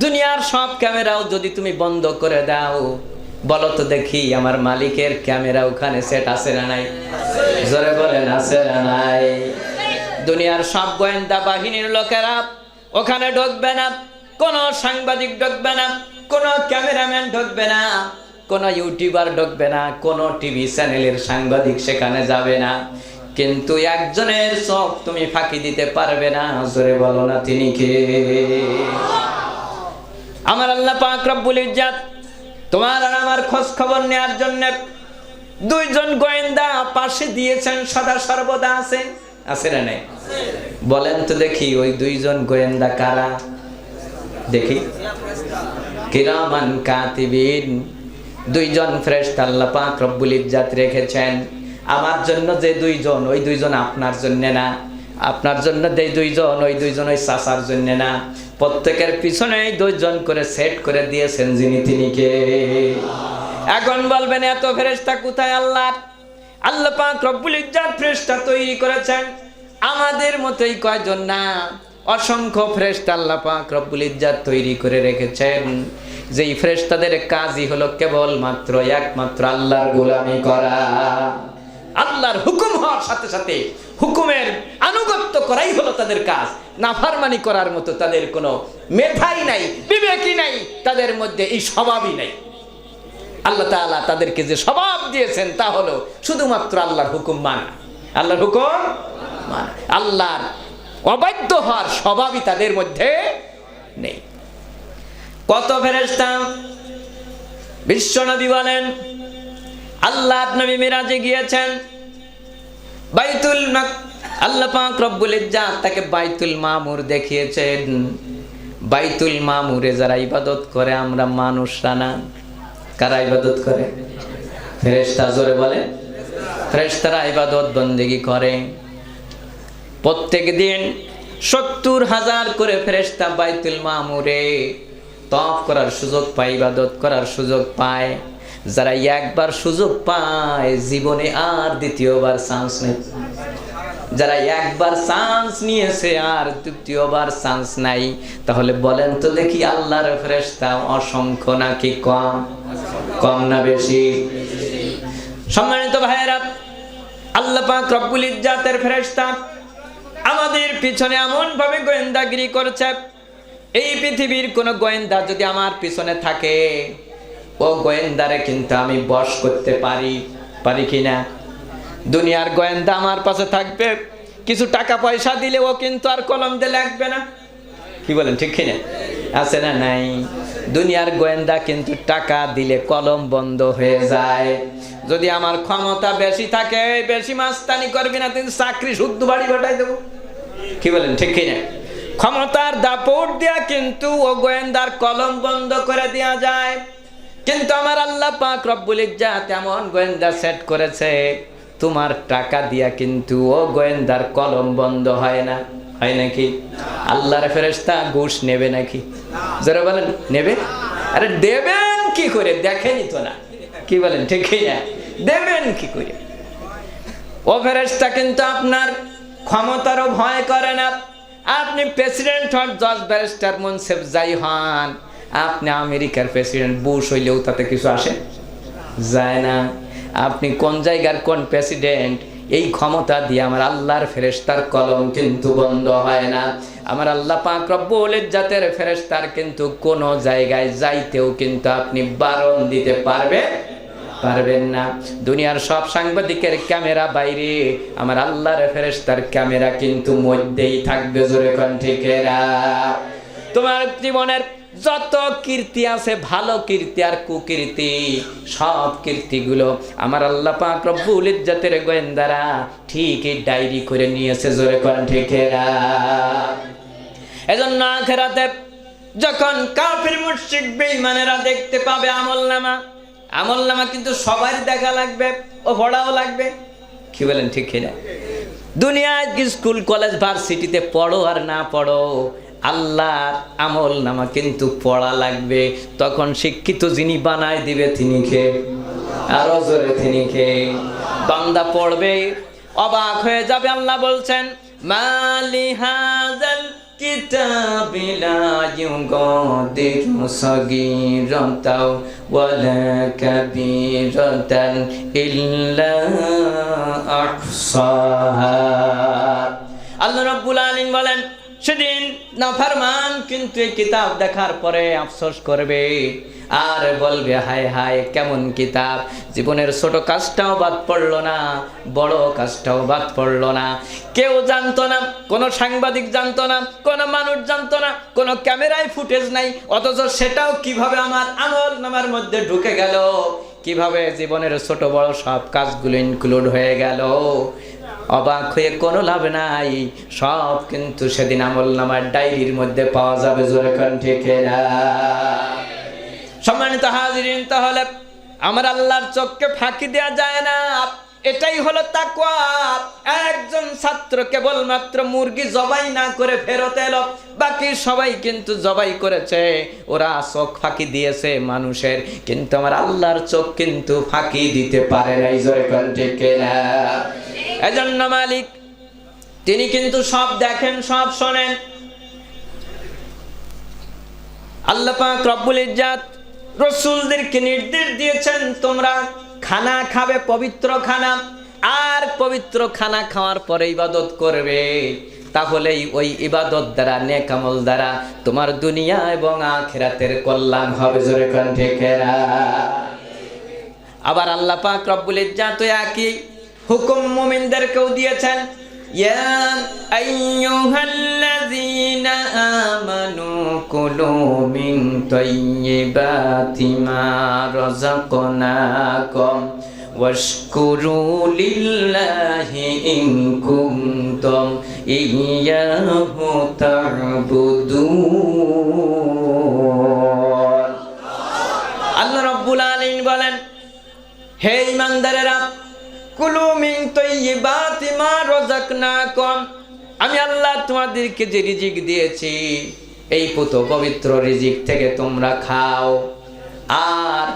দুনিয়ার সব ক্যামেরাও যদি তুমি বন্ধ করে দাও, বলো তো দেখি আমার মালিকের ক্যামেরা ওখানে সেট আছে না নাই? জোরে বলেন আছে না নাই? দুনিয়ার সব গোয়েন্দা বাহিনীর লোকেরা ওখানে ঢুকবে না, কোন সাংবাদিক ঢুকবে না, কোন ক্যামেরাম্যান ঢুকবে না, কোন ইউটিউবার ঢুকবে না, কোন টিভি চ্যানেলের সাংবাদিক সেখানে যাবে না। কিন্তু একজনের চোখ তুমি ফাঁকি দিতে পারবে না। জোরে বলো না তিনি কে? আমার আল্লাহ পাক রব্বুল ইজ্জত তোমার আর আমার খোঁজ খবর নেওয়ার জন্য দুইজন গোয়েন্দা পাশে দিয়েছেন, সদা সর্বদা আছে। আছে না নাই? বলেন তো দেখি ওই দুইজন গোয়েন্দা কারা? দেখি। কিরামান কাতিবিন, দুইজন ফেরেশতা আল্লাহ পাক রব্বুল ইজ্জত রেখেছেন আমার জন্য। যে দুইজন, ওই দুইজন আপনার জন্য না। আপনার জন্য যে দুইজন, ওই দুইজন ওই চাচার জন্য না। প্রত্যেকের পিছনে দুইজন করে সেট করে দিয়েছেন যিনি তিনি কে? এখন বলবেন এত ফেরেশতা কোথায় আল্লাহ? আল্লাহ পাক রব্বুল ইজ্জত ফেরেশতা তৈরি করেছেন আমাদের মতোই কয়জন না, অসংখ্য ফেরেশতা আল্লাহ পাক রব্বুল ইজ্জত তৈরি করে রেখেছেন। যেই ফেরেশতাদের কাজই হলো কেবল মাত্র একমাত্র আল্লাহর গোলামি করা। আল্লাহর হুকুম হওয়ার সাথে সাথে হুকুমের আনুগত্য করাই হলো তাদের কাজ। নাফরমানি করার মতো তাদের কোনো মেধাই নাই, বিবেকই নাই, তাদের মধ্যে এই স্বভাবই নাই। আল্লাহ তাআলা তাদেরকে যে স্বভাব দিয়েছেন তা হলো শুধুমাত্র আল্লাহর হুকুম মানা। আল্লাহর হুকুম মানা, আল্লাহর অবাধ্য হওয়ার স্বভাবই তাদের মধ্যে নেই। কত ফেরেশতা! বিশ্বনবী বলেন আল্লাহর নবী মিরাজে গিয়েছেন, বাইতুল আল্লাহ পাক রব্বুল ইজ্জত তাকে বাইতুল মামুর দেখিয়েছেন। বাইতুল মামুরে যারা ইবাদত করে আমরা মানুষরা না, কারা ইবাদত করে? ফেরেশতা। জোরে বলে ফেরেশতারা ইবাদত বন্দেগী করে। প্রত্যেক দিন ৭০,০০০ করে ফেরেশতা বাইতুল মামুরে তওয়াফ করার সুযোগ পায়, ইবাদত করার সুযোগ পায়। যারা একবার সুযোগ পায় জীবনে আর দ্বিতীয়বার চান্স নেই। যারা একবার চান্স নিয়েছে আর দ্বিতীয়বার চান্স নাই, তাহলে বলেন তো দেখি আল্লাহর ফেরেশতা অসংখ্য নাকি কম? কম না বেশি? সম্মানিত ভাইয়েরা, আল্লাহ পাক রব্বুল ইজ্জতের ফেরেশতা আমাদের পিছনে এমন ভাবে গোয়েন্দাগিরি করছে, এই পৃথিবীর কোন গোয়েন্দা যদি আমার পিছনে থাকে, ও গোয়েন্দারে কিন্তু আমি বশ করতে পারি কিনা? দুনিয়ার গোয়েন্দা আমার পাশে থাকবে, কিছু টাকা পয়সা দিলে ও কিন্তু আর কলম দিয়ে লাগবে না। কি বলেন ঠিক কিনা? আছে না নাই? দুনিয়ার গোয়েন্দা কিন্তু টাকা দিলে কলম বন্ধ হয়ে যায়। যদি আমার ক্ষমতা বেশি থাকে, বেশি মাস্তানি করবি না, তুই চাকরি শুদ্ধ বাড়ি ঘটাই দেবো। কি বলেন ঠিক কিনা? ক্ষমতার দাপট দিয়া কিন্তু ও গোয়েন্দার কলম বন্ধ করে দেওয়া যায়। কিন্তু আমার আল্লাহ পাক রব্বুল ইজ্জত এমন গোয়েন্দা সেট করেছে, তোমার টাকা দিয়া কিন্তু ও গোয়েন্দার কলম বন্ধ হয় না। হয় নাকি? আল্লাহর ফেরেশতা ঘুষ নেবে নাকি? যারা বলেন নেবে? আরে দেবেন কি করে? দেখেনি তো না। কি বলেন ঠিক না? দেবেন কি করে? ও ফেরেশতা কিন্তু আপনার ক্ষমতারও ভয় করে না। আপনি প্রেসিডেন্ট হন, জজ ব্যারিস্টার মুনসিফ যাই হন, আপনি আমেরিকার প্রেসিডেন্ট বুশ হইলেও তাতে কিছু আসে যায় না। আপনি কোন জায়গার কোন প্রেসিডেন্ট, এই ক্ষমতা দিয়ে আমার আল্লাহর ফেরেশতার কলম কিন্তু বন্ধ হয় না। আমার আল্লাহ পাক রব্বুল ইজ্জতের ফেরেশতার কিন্তু কোন জায়গায় যাইতেও কিন্তু আপনি বারণ দিতে পারবেন না। দুনিয়ার সব সাংবাদিকের ক্যামেরা বাইরে, আমার আল্লাহর ফেরেশতার ক্যামেরা কিন্তু মধ্যেই থাকবে। জোরে কোন ঠিক না? তোমার জীবনের যত কীর্তি আছে, ভালো কীর্তি আর কুকীর্তি, সব কীর্তিগুলো আমার আল্লাহ পাক রব্বুল ইজ্জতের গোয়েন্দারা ঠিকই ডায়েরি করে নিয়েছে। জোরে কোন ঠিক না? এজন্য আখিরাতে যখন কাফির মুশরিক বেঈমানেরা দেখতে পাবে আমলনামা কিন্তু সবার দেখা লাগবে, ও পড়াও লাগবে। কি বলেন ঠিক না? দুনিয়ায় স্কুল কলেজ ভার্সিটিতে পড়ো আর না পড়ো, আল্লাহর আমলনামা কিন্তু পড়া লাগবে। তখন শিক্ষিত যিনি বানায় দিবে তিনি কে? আরো জোরে তিনি কে? বান্দা পড়বে, অবাক হয়ে যাবে। আল্লাহ বলছেন মালি হাযাল কিতাবি লা ইউগাদিরু সাগীরাতাও ওয়ালা কাবীরাতান ইল্লা আহসাহা। আল্লাহ রাব্বুল আলামিন বলেন, সেদিন নাফরমান কিন্তু এই কিতাব দেখার পরে আফসোস করবে আর বলবে, হায় হায় কেমন কিতাব, জীবনের ছোট কাজটাও বাদ পড়লো না, বড় কাজটাও বাদ পড়লো না। কেউ জানতো না, কোনো সাংবাদিক জানতো না, কোনো মানুষ জানতো না, কোনো ক্যামেরায় ফুটেজ নাই, অথচ সেটাও কিভাবে আমার আমলনামার মধ্যে ঢুকে গেল, কিভাবে জীবনের ছোট বড় সব কাজগুলো ইনক্লুড হয়ে গেল। অবাক হয়ে কোনো লাভ নাই, সব কিন্তু সেদিন আমলনামার ডায়েরির মধ্যে পাওয়া যাবে। জোরে কোন ঠিক না? সম্মানিত হাজিরিন, তাহলে আমার আল্লাহর চোখকে ফাঁকি দেওয়া যায় না, এটাই হলো তাকওয়া। একজন ছাত্র কেবলমাত্র মুরগি জবাই না করে ফেরত এলো, বাকি সবাই কিন্তু জবাই করেছে, ওরা চোখ ফাঁকি দিয়েছে মানুষের, কিন্তু আমার আল্লাহর চোখ কিন্তু ফাঁকি দিতে পারে নাই। জোরে কোন ঠিক না? এজন্য মালিক তিনি কিন্তু সব দেখেন, সব শোনেন। আল্লাহ পাক রব্বুল ইজ্জাত রাসূলদেরকে নির্দেশ দিয়েছেন, তোমরা খানা খাবে, পবিত্র খানা, আর পবিত্র খানা খাওয়ার পরে ইবাদত করবে, তাহলেই ওই ইবাদত দ্বারা, নেক আমল দ্বারা তোমার দুনিয়া এবং আখিরাতের কল্যাণ হবে। জোরে কোন ঠিক না? আবার আল্লাহ পাক রব্বুল ইজ্জাত একই হুকুম মুমিনদেরকেও দিয়েছেন, ইয়া আইয়ুহাল্লাযীনা আমানু কুলু মিন তাইয়্যিবাতি মা রাযাকনাকুম ওয়াশকুরু লিল্লাহি ইন কুনতুম ইয়্যাহু তা'বুদুন। আল্লাহ রাব্বুল আলামিন বলেন, হে ঈমানদারেরা, কুলু মিন তাইয়্যিবাতি মা রাযাকনাকুম, আমি আল্লাহ তোমাদেরকে যে রিজিক দিয়েছি এই পবিত্র রিজিক থেকে তোমরা খাও, আর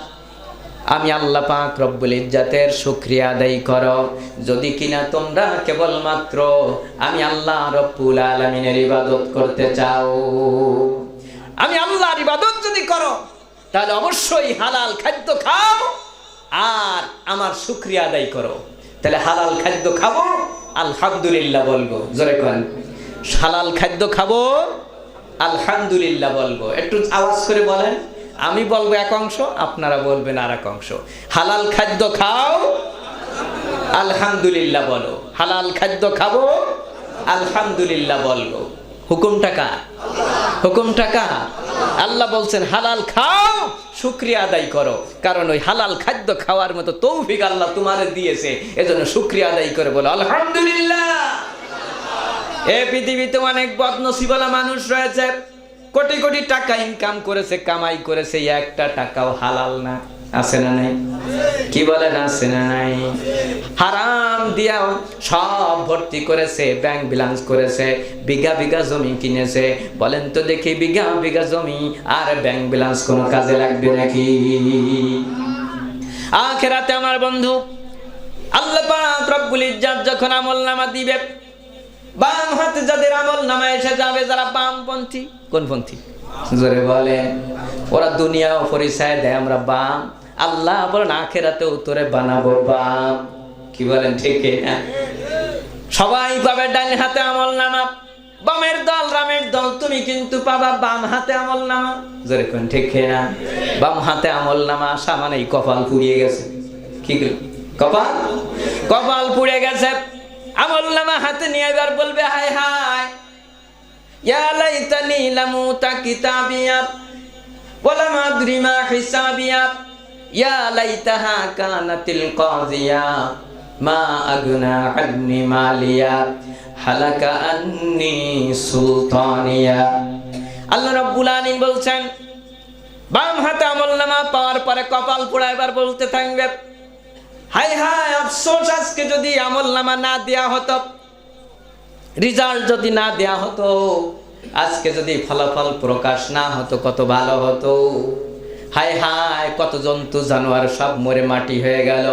আমি আল্লাহ পাক রব্বুল ইজ্জাতের শুকরিয়া আদায় করো। যদি কিনা তোমরা কেবলমাত্র আমি আল্লাহ রব্বুল আলামিনের ইবাদত করতে চাও, আমি আল্লাহর ইবাদত যদি করো, তাহলে অবশ্যই হালাল খাদ্য খাও আর আমার শুকরিয়া আদায় করো। তাহলে হালাল খাদ্য খাবো, আলহামদুলিল্লাহ বলবো। জোরে কোন, হালাল খাদ্য খাবো, আলহামদুলিল্লাহ বলবো। একটু আওয়াজ করে বলেন, আমি বলবো এক অংশ, আপনারা বলবেন আর এক অংশ। হালাল খাদ্য খাও, আলহামদুলিল্লাহ বলো। হালাল খাদ্য খাবো, আলহামদুলিল্লাহ বলবো। হুকুমটা কার? হুকুমটা কার? আল্লাহ বলছেন হালাল খাও, শুকরিয়া আদায় করো, কারণ ওই হালাল খাদ্য খাওয়ার মতো তৌফিক আল্লাহ তোমারে দিয়েছে, এজন্য শুকরিয়া আদায় করে বলো আলহামদুলিল্লাহ। এই পৃথিবীতে অনেক বদনসিবওয়ালা মানুষ রয়েছে, কোটি কোটি টাকা ইনকাম করেছে, কামাই করেছে, একটা টাকাও হালাল না। আছে না নাই? কি বলেন, আছে না নাই? হারাম দিয়া সব ভর্তি করেছে, ব্যাংক ব্যালেন্স করেছে, বিঘা বিঘা জমি কিনেছে। বলেন তো দেখি, বিঘা বিঘা জমি আর ব্যাংক ব্যালেন্স কোনো কাজে লাগবে নাকি? আখিরাতে আমার বন্ধু আল্লাহ পাক রব্বুল ইজ্জাত যখন আমলনামা দিবে, বাম হাতে যাদের আমলনামা এসে যাবে, যারা বামপন্থী। কোন পন্থী? জোরে বলে। ওরা দুনিয়াও পরিচয় দেয় আমরা বাম, আল্লাহ বলেন আখিরাতে উত্তরে বানাবো বাম। কি বলেন, ঠিক না? সবাই পাবে ডান হাতে আমলনামা, বামের দল রামের দল, তুমি কিন্তু পাবা বাম হাতে আমলনামা। জোরে কোন, ঠিক না? বাম হাতে আমলনামা আসা মানে কপাল পুড়িয়ে গেছে। কি কপাল? কপাল পুড়ে গেছে। আমলনামা হাতে নিয়ে এবার বলবে, হায় হায়, ইয়া লাইতানি লামুতা কিতাবিয়া ওয়া লাম আদরি মা হিসাবিয়া ইয়া লাইতাহা কানাতিল কাযিয়া মা আগনা আন্নি মালিয়া হালাকা আন্নি সুলতানিয়া। আল্লাহ রাব্বুল আলামিন বলছেন, বাম হাতে আমলনামা পাওয়ার পরে কপাল পোড়া এবার বলতে থাকবে, হায় হায় আফসোস, আজকে যদি আমলনামা না দেয়া হতো, রেজাল্ট যদি না দেয়া হতো, আজকে যদি ফলাফল প্রকাশ না হতো, কত ভালো হতো। হায় হায়, কত জন্তু জানোয়ার সব মরে মাটি হয়ে গেল,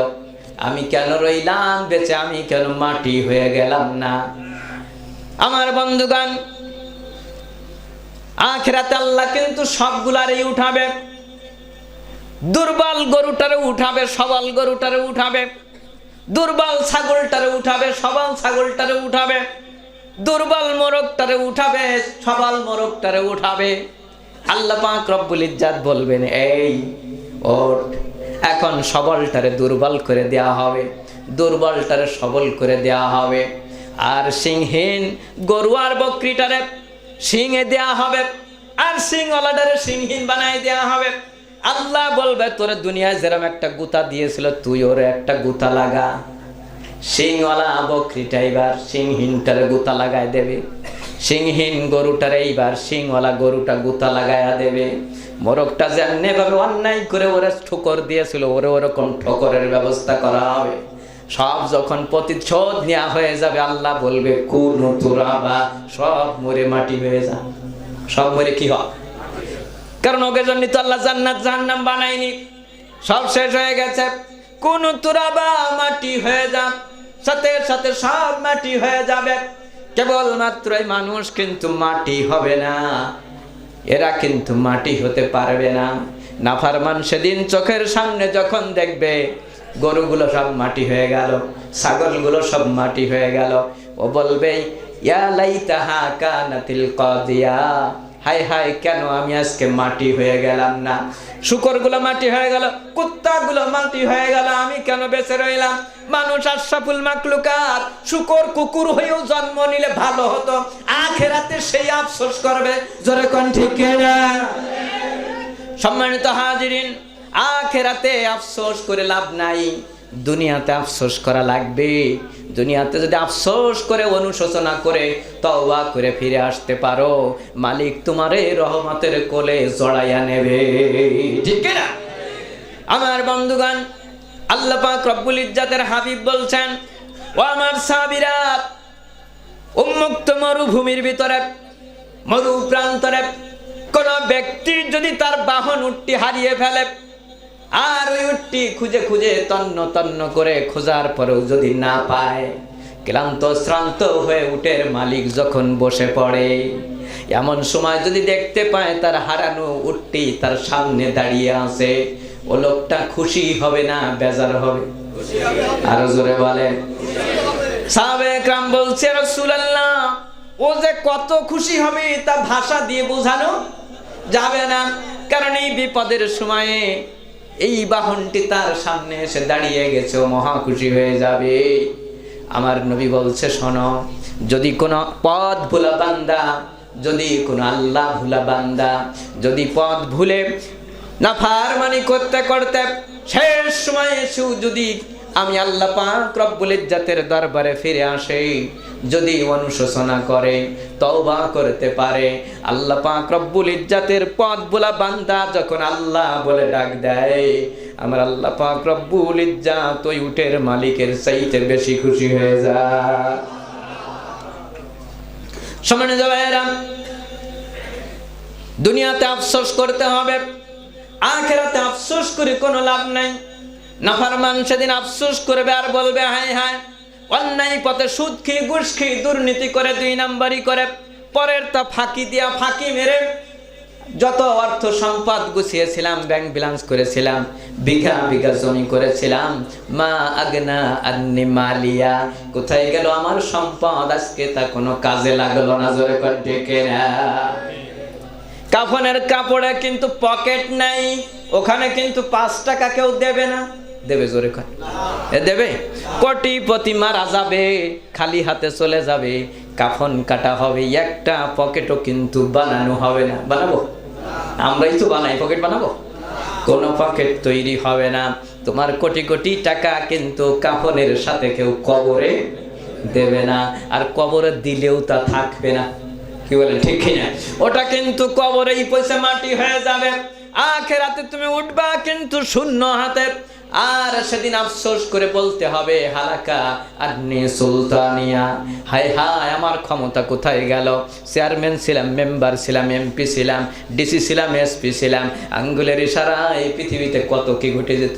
আমি কেন রইলাম বেঁচে, আমি কেন মাটি হয়ে গেলাম না। আমার বন্ধুগণ, আখিরাতে আল্লাহ কিন্তু সবগুলারই উঠাবে। দুর্বল গরুটারে উঠাবে, সবল গরুটারে উঠাবে। দুর্বল ছাগলটারে উঠাবে, সবল ছাগলটারে উঠাবে। দুর্বল মোরগটারে উঠাবে, সবল মোরগটারে উঠাবে। আল্লাহ পাক রব্বুল ইজ্জাত বলবেন, এই ওঠ। এখন সবলটারে দুর্বল করে দেয়া হবে, দুর্বলটারে সবল করে দেয়া হবে। আর সিংহীন গরু আর বকরিটারে সিংহে দেয়া হবে, আর সিংওয়ালাটারে সিংহীন বানাই দেয়া হবে। আল্লাহ বলবে, তোরে দুনিয়ায় যেরকম একটা গুতা দিয়েছিল, তুই ওরে একটা গুতা লাগা। সিংওয়ালা বকরিটা এবার সিংহীনটারে গুতা লাগাই দেবে, সিংহীন গরুটারে এইবার সিংওয়ালা গরুটা গুতা লাগাইয়া দেবে। মোরগটা যেমনি ভাবে অন্যায় করে ওরে ঠোকর দিয়েছিল, ওরে ওরকম ঠোকরের ব্যবস্থা করা হবে। সব যখন প্রতিশোধ নেওয়া হয়ে যাবে, আল্লাহ বলবে, কোন তুরাবা, সব মরে মাটি হয়ে যা। সব মরে কি হয়? কারণ ওকে জন্য তো আল্লাহ জান্নাত জাহান্নাম বানায়নি, সব শেষ হয়ে গেছে। কোন তুরাবা, মাটি হয়ে যা, সাথে সাথে সব মাটি হয়ে যাবে। কেবলমাত্র এই মানুষ কিন্তু মাটি হবে না, এরা কিন্তু মাটি হতে পারবে না। নাফরমান সেদিন চোখের সামনে যখন দেখবে গরুগুলো সব মাটি হয়ে গেল, ছাগলগুলো সব মাটি হয়ে গেল, ও বলবে, ইয়া লাইতাহা কানাতিল কাদিয়া, হায় হায়, কেন আমি আজকে মাটি হয়ে গেলাম না। শুকরগুলো মাটি হয়ে গেল, কুত্তাগুলো মাটি হয়ে গেল, আমি কেন বেঁচে রইলাম। মানুষ আশরাফুল মাখলুকাত, শুকর কুকুর হয়েও জন্ম নিলে ভালো হতো। আখিরাতে সেই আফসোস করবে। জোরে কোন ঠিক না? সম্মানিত হাজিরিন, আখিরাতে আফসোস করে লাভ নাই, দুনিয়াতে আফসোস করা লাগবে। দুনিয়াতে যদি আফসোস করে, অনুশোচনা করে, তওবা করে ফিরে আসতে পারো, মালিক তোমারে রহমতের কোলে জড়াইয়া নেবে। ঠিক না? আমার বন্ধুগণ, আল্লাহ পাক রব্বুল ইজ্জাতের হাবিব বলছেন, ও আমার সাহাবীরা, উন্মুক্ত মরুভূমির ভিতরে, মরু প্রান্তরে কোন ব্যক্তি যদি তার বাহন উটটি হারিয়ে ফেলে, আর ওই উটটি খুঁজে খুঁজে তন্ন তন্ন করে খোঁজার পরেও যদি না পায়, ক্লান্ত শ্রান্ত হয়ে উটের মালিক যখন বসে পড়ে, এমন সময় যদি দেখতে পায় তার হারানো উটটি তার সামনে দাঁড়িয়ে আছে, ও লোকটা খুশি হবে না বেজার হবে? আরো জোরে বলেন। সাহাবে একরাম বলছে, রাসূলুল্লাহ, ও যে কত খুশি হবে তা ভাষা দিয়ে বোঝানো যাবে না। কারণ এই বিপদের সময়ে এই বাহনটি তার সামনে এসে দাঁড়িয়ে গেছে, ও মহা খুশি হয়ে যাবে। আমার নবী বলছে, শোনো, যদি কোনো পথ ভোলা বান্দা, যদি কোনো আল্লাহ ভোলা বান্দা যদি পথ ভুলে নাফরমানি করতে করতে শেষ সময়ে এসেও যদি আমি আল্লাহ পাক রব্বুল ইজ্জাতের দরবারে ফিরে আসে, যদি অনুশোচনা করে, তওবা করতে পারে, আল্লাহ পাক রব্বুল ইজ্জাতের পথ ভোলা বান্দা যখন আল্লাহ বলে ডাক দেয়, আমার আল্লাহ পাক রব্বুল ইজ্জাত ওই উটের মালিকের চাইতে বেশি খুশি হয়ে যায়। সম্মানিত ভাইয়েরা, দুনিয়াতে আফসোস করতে হবে, আখিরাতে আফসোস করে কোনো লাভ নাই। নাফরমান সেদিন আফসোস করবে আর বলবে, হায় হায়, অন্যায় পথে সুদ খেয়ে, ঘুষ খেয়ে, দুর্নীতি করে, 2 নাম্বারি করে, পরের তা ফাঁকি দিয়া, ফাঁকি মেরে যত অর্থ সম্পদ গুছিয়েছিলাম, ব্যাংক ব্যালেন্স করেছিলাম, বিঘা বিঘা জমি করেছিলাম, মা আগনা আন্নি মালিয়া, কোথায় গেল আমার সম্পদ? আজকে তা কোনো কাজে লাগলো না। জোরে করে ডেকে না। কাফনের কাপড়ে কিন্তু পকেট নাই, ওখানে কিন্তু 5 টাকা কেউ দেবে না। দেবে? জোরে কর, দেবে? কোটিপতি মারা যাবে, খালি হাতে চলে যাবে, কাফন কাটা হবে, একটা পকেটও কিন্তু বানানো হবে না। বানাবো? আমরাই তো বানাই, পকেট বানাবো? কোনো পকেট তৈরি হবে না। তোমার কোটি কোটি টাকা কিন্তু কাফনের সাথে কেউ কবরে দেবে না, আর কবরে দিলেও তা থাকবে না। কি বলেন ঠিক কিনা? ওটা কিন্তু কবরেই পয়সা মাটি হয়ে যাবে। আখিরাতে তুমি উঠবা কিন্তু শূন্য হাতে। আর সেদিন আফসোস করে বলতে হবে, হালাকা আন্নি সুলতানিয়া, হায় হায়, আমার ক্ষমতা কোথায় গেল? চেয়ারম্যান ছিলাম, মেম্বার ছিলাম, এমপি ছিলাম, ডিসি ছিলাম, এসপি ছিলাম, আঙ্গুলের ইশারায় এই পৃথিবীতে কত কি ঘটে যেত।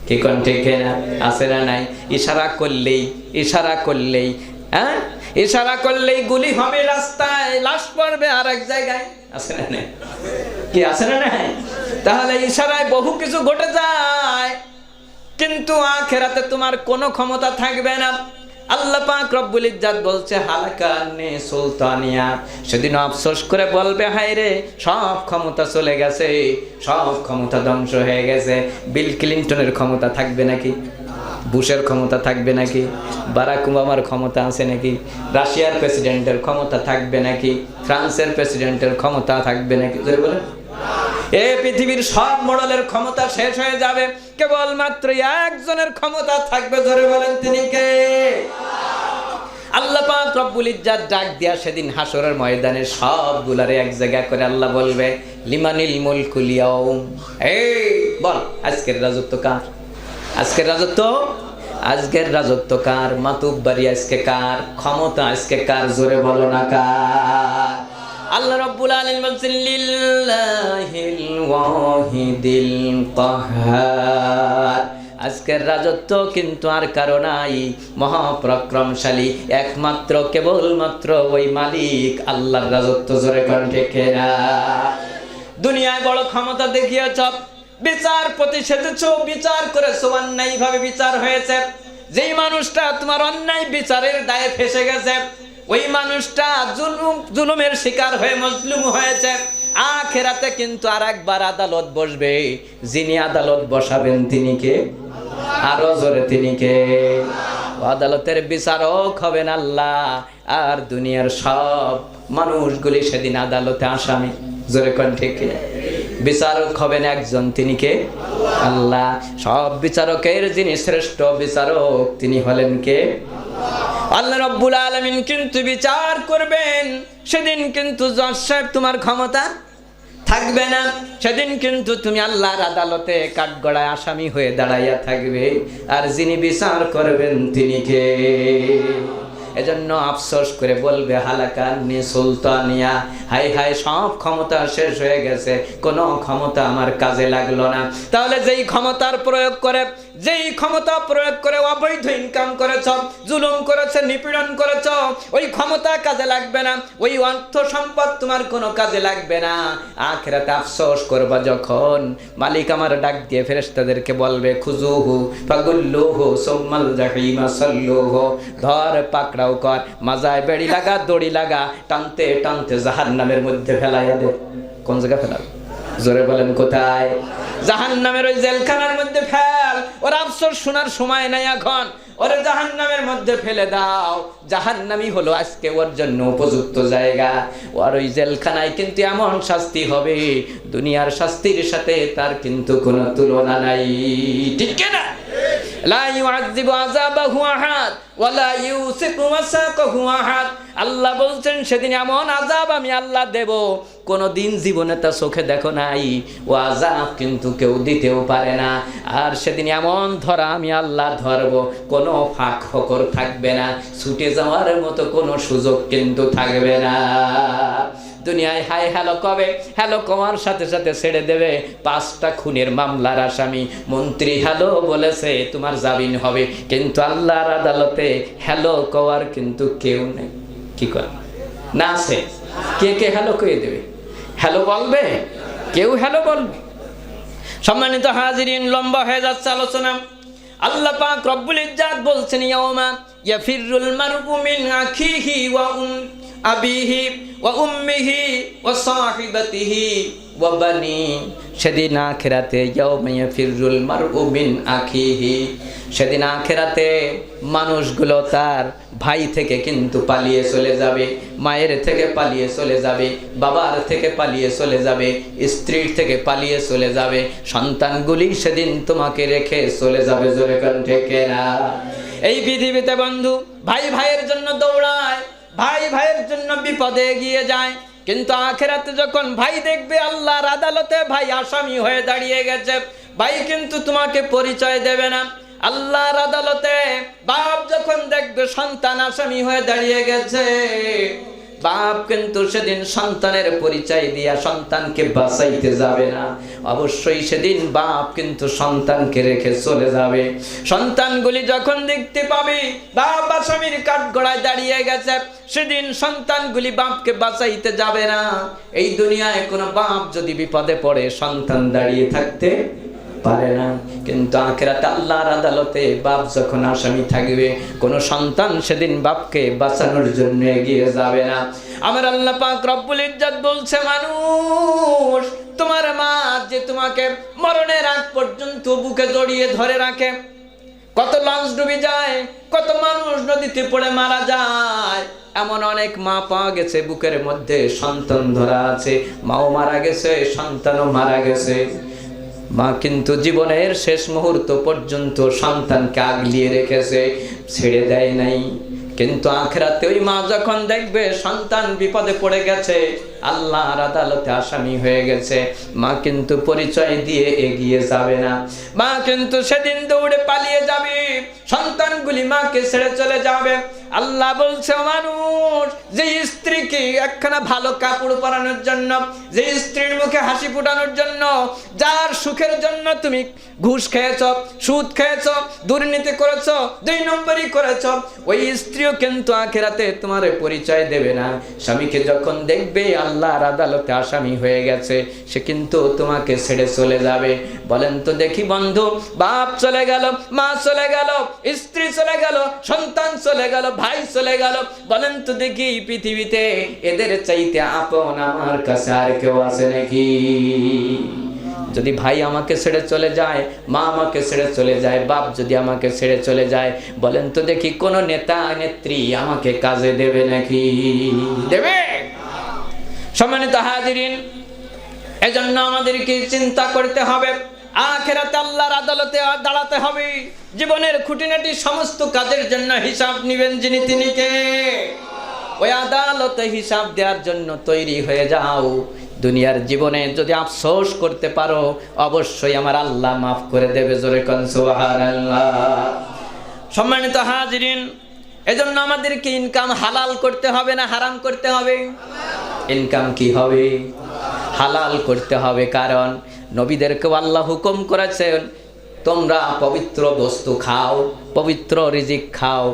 কি কোন ঠিক না? আছে না নাই? ইশারা করলেই হ্যাঁ, ইশারা করলেই গুলি হবে রাস্তায়, লাশ পড়বে আর এক জায়গায়। আছে না নাই? কি আছে না নাই? তাহলে ইশারায় বহু কিছু ঘটে যায়, কিন্তু আখিরাতে তোমার কোনো ক্ষমতা থাকবে না। আল্লাহ পাক রব্বুল ইজ্জাত বলছে হালাকানে সুলতানিয়া, সেদিন আফসোস করে বলবে হায় রে, সব ক্ষমতা চলে গেছে, সব ক্ষমতা ধ্বংস হয়ে গেছে। বিল ক্লিনটনের ক্ষমতা থাকবে নাকি? বুশের ক্ষমতা থাকবে নাকি? বারাক ওবামার ক্ষমতা আছে নাকি? রাশিয়ার প্রেসিডেন্টের ক্ষমতা থাকবে নাকি? ফ্রান্সের প্রেসিডেন্টের ক্ষমতা থাকবে নাকি? বলেন, এই পৃথিবীর সব মডেলের ক্ষমতা শেষ হয়ে যাবে, কেবলমাত্র একজনের ক্ষমতা থাকবে। জোরে বলেন, তিনি কে? আল্লাহ পাক রব্বুল ইজ্জাত ডাক দিয়া সেদিন হাসরের ময়দানে সবগুলারে এক জায়গা করে আল্লাহ বলবে লিমানিল মুলকুল ইয়াউম, এই বল আজকের রাজত্ব কার? আজকের রাজত্ব, আজকের রাজত্ব কার? মাতুব্বারি আজকে কার? ক্ষমতা আজকে কার? জোরে বলো না কার? আল্লাহ রাব্বুল আলামিন বলেন লিল্লাহিল ওয়াহিদিল কাহ্হার, আজকের রাজত্ব কিন্তু আর কারো নাই, মহাপরাক্রমশালী একমাত্র কেবলমাত্র ওই মালিক আল্লাহর রাজত্ব। জোরে কোন ঠিক না? দুনিয়ায় বড় ক্ষমতা দেখিয়েছ, বিচার প্রতিষেধেছ, বিচার করেছো, অন্যায় ভাবে বিচার হয়েছে। যেই মানুষটা তোমার অন্যায় বিচারের দায়ে ফেসে গেছে, ওই মানুষটা জুলুমের শিকার হয়ে মজলুম হয়েছে, আখিরাতে কিন্তু আর একবার আদালত বসবে। যিনি আদালত বসাবেন তিনি কে? আরো জোরে, তিনি কে? আদালতের বিচারক হবেন আল্লাহ, আর দুনিয়ার সব মানুষগুলি সেদিন আদালতে আসামি। জোরে কোন ঠিক? বিচারক হবেন একজন, তিনি কে? আল্লাহ। সব বিচারকের যিনি শ্রেষ্ঠ বিচারক তিনি হলেন কে? আল্লাহ রাব্বুল আলামিন কিন্তু বিচার করবেন। সেদিন কিন্তু জজ সাহেব তোমার ক্ষমতা থাকবে না, সেদিন কিন্তু তুমি আল্লাহর আদালতে কাঠগড়ায় আসামি হয়ে দাঁড়াইয়া থাকবে, আর যিনি বিচার করবেন তিনি কে? এজন্য আফসোস করে বলবে হালাকানি সুলতানিয়া, হাই হাই সব ক্ষমতা শেষ হয়ে গেছে, কোনো ক্ষমতা আমার কাজে লাগলো না। তাহলে যেই ক্ষমতার প্রয়োগ করে, যেই ক্ষমতা প্রয়োগ করে অবৈধ ইনকাম করেছ, জুলুম করেছে, নিপীড়ন করেছ, ওই ক্ষমতা কাজে লাগবে না, ওই অর্থ সম্পদ তোমার কোনো কাজে লাগবে না। আখিরাতে আফসোস করবা যখন মালিক আমার ডাক দিয়ে ফেরেশতাদেরকে বলবে খুজুহু ফাগুল্লুহু সুম্মাল জাহিমা সাল্লুহু, ধর পাকড়াও কর, মাজায় বেড়ি লাগা, দড়ি লাগা, টানতে টানতে জাহান্নামের মধ্যে ফেলাইয়া দে। কোন জায়গা ফেলাবে? জোরে বলেন কোথায়? জাহান্নামের ওই জেলখানার মধ্যে ফেল। ওর আফসোস শোনার সময় নাই এখন, ওরে জাহান্নামের মধ্যে ফেলে দাও। জাহান্নামই হলো আজকে ওর জন্য উপযুক্ত জায়গা। ওর ওই জেলখানায় কিন্তু এমন শাস্তি হবে, দুনিয়ার শাস্তির সাথে তার কিন্তু কোনো তুলনা নাই। ঠিক না? লা ইউআযযিবু আযাবাহু আহাদ ওয়া লা ইউসিকু ওয়াসাকাহু আহাদ। আল্লাহ বলছেন সেদিন এমন আযাব আমি আল্লাহ দেব, কোনদিন জীবনে তা চোখে দেখো নাই, ও আযাব কিন্তু কেউ দিতেও পারে না। আর সেদিন এমন ধরা আমি আল্লাহ ধরব, কোনো ফাঁক ফোকর থাকবে না, ছুটে যাওয়ার মতো কোনো সুযোগ কিন্তু থাকবে না। দুনিয়ায় হাই হ্যালো কবে, হ্যালো কমার সাথে সাথে ছেড়ে দেবে। 5টা খুনের মামলার আসামি, মন্ত্রী হ্যালো বলেছে তোমার জামিন হবে, কিন্তু আল্লাহর আদালতে হ্যালো কওয়ার কিন্তু কেউ নেই। কি করে না আছে? কে কে হ্যালো কয়ে দেবে? হ্যালো বলবে? কেউ হ্যালো বলবে? সম্মানিত হাজিরিন, লম্বা হয়ে যাচ্ছে আলোচনা। আল্লাহ পাক রব্বুল ইজ্জাত বলছেন ইয়াউমা ইয়াফিরুল মারউ মিন আখিহি ওয়া আবিহি ওয়া উম্মিহি ওয়া সাহিবাতিহি ওয়া বানি। সেদিন আখিরাতে ইয়াউমা ইয়াফিরুল মারউ মিন আখিহি, সেদিন আখিরাতে মানুষগুলো তার ভাই থেকে কিন্তু পালিয়ে চলে যাবে, মায়ের থেকে পালিয়ে চলে যাবে, বাবার থেকে পালিয়ে চলে যাবে, স্ত্রীর থেকে পালিয়ে চলে যাবে, সন্তানগুলি সেদিন তোমাকে রেখে চলে যাবে। জোরে কোন ঠিক না? এই পৃথিবীতে বন্ধু ভাই ভাইয়ের জন্য দৌড়ায়, ভাই ভাইয়ের জন্য বিপদে এগিয়ে যায়, কিন্তু আখিরাতে যখন ভাই দেখবে আল্লাহর আদালতে ভাই আসামি হয়ে দাঁড়িয়ে গেছে, ভাই কিন্তু তোমাকে পরিচয় দেবে না। আল্লাহর আদালতে বাপ যখন দেখবে সন্তান আসামি হয়ে দাঁড়িয়ে গেছে, বাপ কিন্তু সেদিন সন্তানের পরিচয় দিয়া সন্তানকে বাঁচাইতে যাবে না, অবশ্যই সেদিন বাপ কিন্তু সন্তানকে রেখে চলে যাবে। সন্তানগুলি যখন দেখতে পাবে বাপ আসামির কাঠগড়ায় দাঁড়িয়ে গেছে, সেদিন সন্তানগুলি বাপকে বাঁচাইতে যাবে না। এই দুনিয়ায় কোনো বাপ যদি বিপদে পড়ে সন্তান দাঁড়িয়ে থাকতে পারে না, কিন্তু আখিরাতে আল্লাহর আদালতে বাপ যখন আসামি থাকবে, কোনো সন্তান সেদিন বাপকে বাঁচানোর জন্য এগিয়ে যাবে না। আমার আল্লাহ পাক রব্বুল ইজ্জত বলছে, মানুষ তোমার মা যে তোমাকে মরণের আগ পর্যন্ত বুকে জড়িয়ে ধরে রাখে, কত লঞ্চ ডুবে যায়, কত মানুষ নদীতে পড়ে মারা যায়, এমন অনেক মা পাওয়া গেছে বুকের মধ্যে সন্তান ধরা আছে, মাও মারা গেছে, সন্তানও মারা গেছে। মা কিন্তু জীবনের শেষ মুহূর্ত পর্যন্ত সন্তানকে আগলিয়ে রেখেছে, ছেড়ে দেয় নাই। কিন্তু আখিরাতে ওই মা যখন দেখবে সন্তান বিপদে পড়ে গেছে, আল্লাহর আদালতে আসামি হয়ে গেছে, মা কিন্তু পরিচয় দিয়ে এগিয়ে যাবে না। মা কিন্তু সেদিন দৌড়ে পালিয়ে যাবে, সন্তানগুলি মাকে ছেড়ে চলে যাবে। আল্লাহ বলছে, মানুষ যে স্ত্রীকে একখানা ভালো কাপড় পরানোর জন্য, যে স্ত্রীর মুখে হাসি ফোটানোর জন্য, যার সুখের জন্য তুমি ঘুষ খেয়েছ, সুদ খেয়েছ, দুর্নীতি করেছ, 2 নম্বরই করেছ, ওই স্ত্রীও কিন্তু আখিরাতে তোমার পরিচয় দেবে না। স্বামীকে যখন দেখবে আল্লাহর আদালতে আসামি হয়ে গেছে, সে কিন্তু তোমাকে ছেড়ে চলে যাবে। বলেন তো দেখি বন্ধু, বাপ চলে গেল, মা চলে গেল, স্ত্রী চলে গেল, সন্তান চলে গেল, ভাই চলে গেল, বলেন তো দেখি পৃথিবীতে এদের চাইতে আপন আমার কাছে আর কেউ আছে নাকি? যদি ভাই আমাকে ছেড়ে চলে যায়, মা আমাকে ছেড়ে চলে যায়, বাপ যদি আমাকে ছেড়ে চলে যায়, বলেন তো দেখি কোন নেতা নেত্রী আমাকে কাজে দেবে নাকি? দেবে? সম্মানিত হাজিরিন, এজন্য আমাদেরকে চিন্তা করতে হবে, আখিরাতে আল্লাহর আদালতে দাঁড়াতে হবে। জীবনের খুঁটিনাটি সমস্ত কাজের জন্য হিসাব নেবেন যিনি, তিনি কে? ওই আদালতে হিসাব দেওয়ার জন্য তৈরি হয়ে যাও। দুনিয়ার জীবনে যদি আফসোস করতে পারো, অবশ্যই আমার আল্লাহ মাফ করে দেবে। জোরে কোন সুবহানাল্লাহ। সম্মানিত হাজিরিন, এজন্য আমাদেরকে ইনকাম হালাল করতে হবে না হারাম করতে হবে? ইনকাম কি হবে? হালাল করতে হবে। কারণ নবীদেরকে আল্লাহ হুকুম করেছেন, তোমরা পবিত্র বস্তু খাও, পবিত্র রিজিক খাও,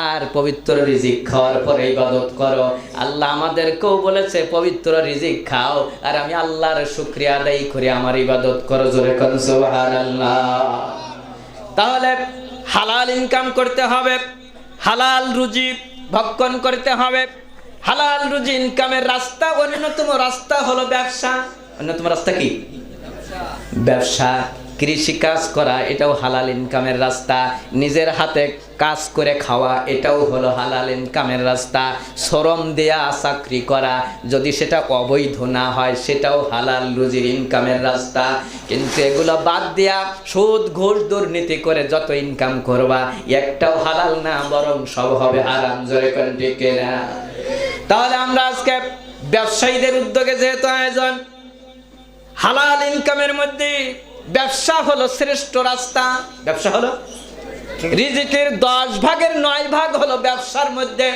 আর পবিত্র রিজিক খাওয়ার পরে ইবাদত করো। আল্লাহ আমাদেরকেও বলেছে পবিত্র রিজিক খাও, আর আমি আল্লাহর শুকরিয়া আদায় করে আমার ইবাদত করো। জোরে কোন সুবহানাল্লাহ। তাহলে হালাল ইনকাম করতে হবে, হালাল রুজি ভক্ষণ করতে হবে। হালাল রুজি ইনকামের রাস্তা, অন্যতম রাস্তা হলো ব্যবসা। অন্যতম রাস্তা কি? ব্যবসা, কৃষি কাজ করা, এটাও হালাল ইনকামের রাস্তা। নিজের হাতে কাজ করে খাওয়া, এটাও হলো হালাল ইনকামের রাস্তা। শ্রম দেয়া চাকরি করা, যদি সেটা অবৈধ না হয়, সেটাও হালাল রুজির ইনকামের রাস্তা। কিন্তু এগুলো বাদ দেয়া সুদ ঘুষ দুর্নীতি করে যত ইনকাম করবা, একটাও হালাল না, বরং সব হবে হারাম। জোরে কোন ঠিক না? তাহলে আমরা আজকে ব্যবসায়ীদের উদ্যোগে যেহেতু আয়োজন, হালাল ইনকামের মধ্যে ব্যবসা হলো শ্রেষ্ঠ রাস্তা। ব্যবসা হলো রিজিকের 10 ভাগের 9 ভাগ হলো ব্যবসার মধ্যে।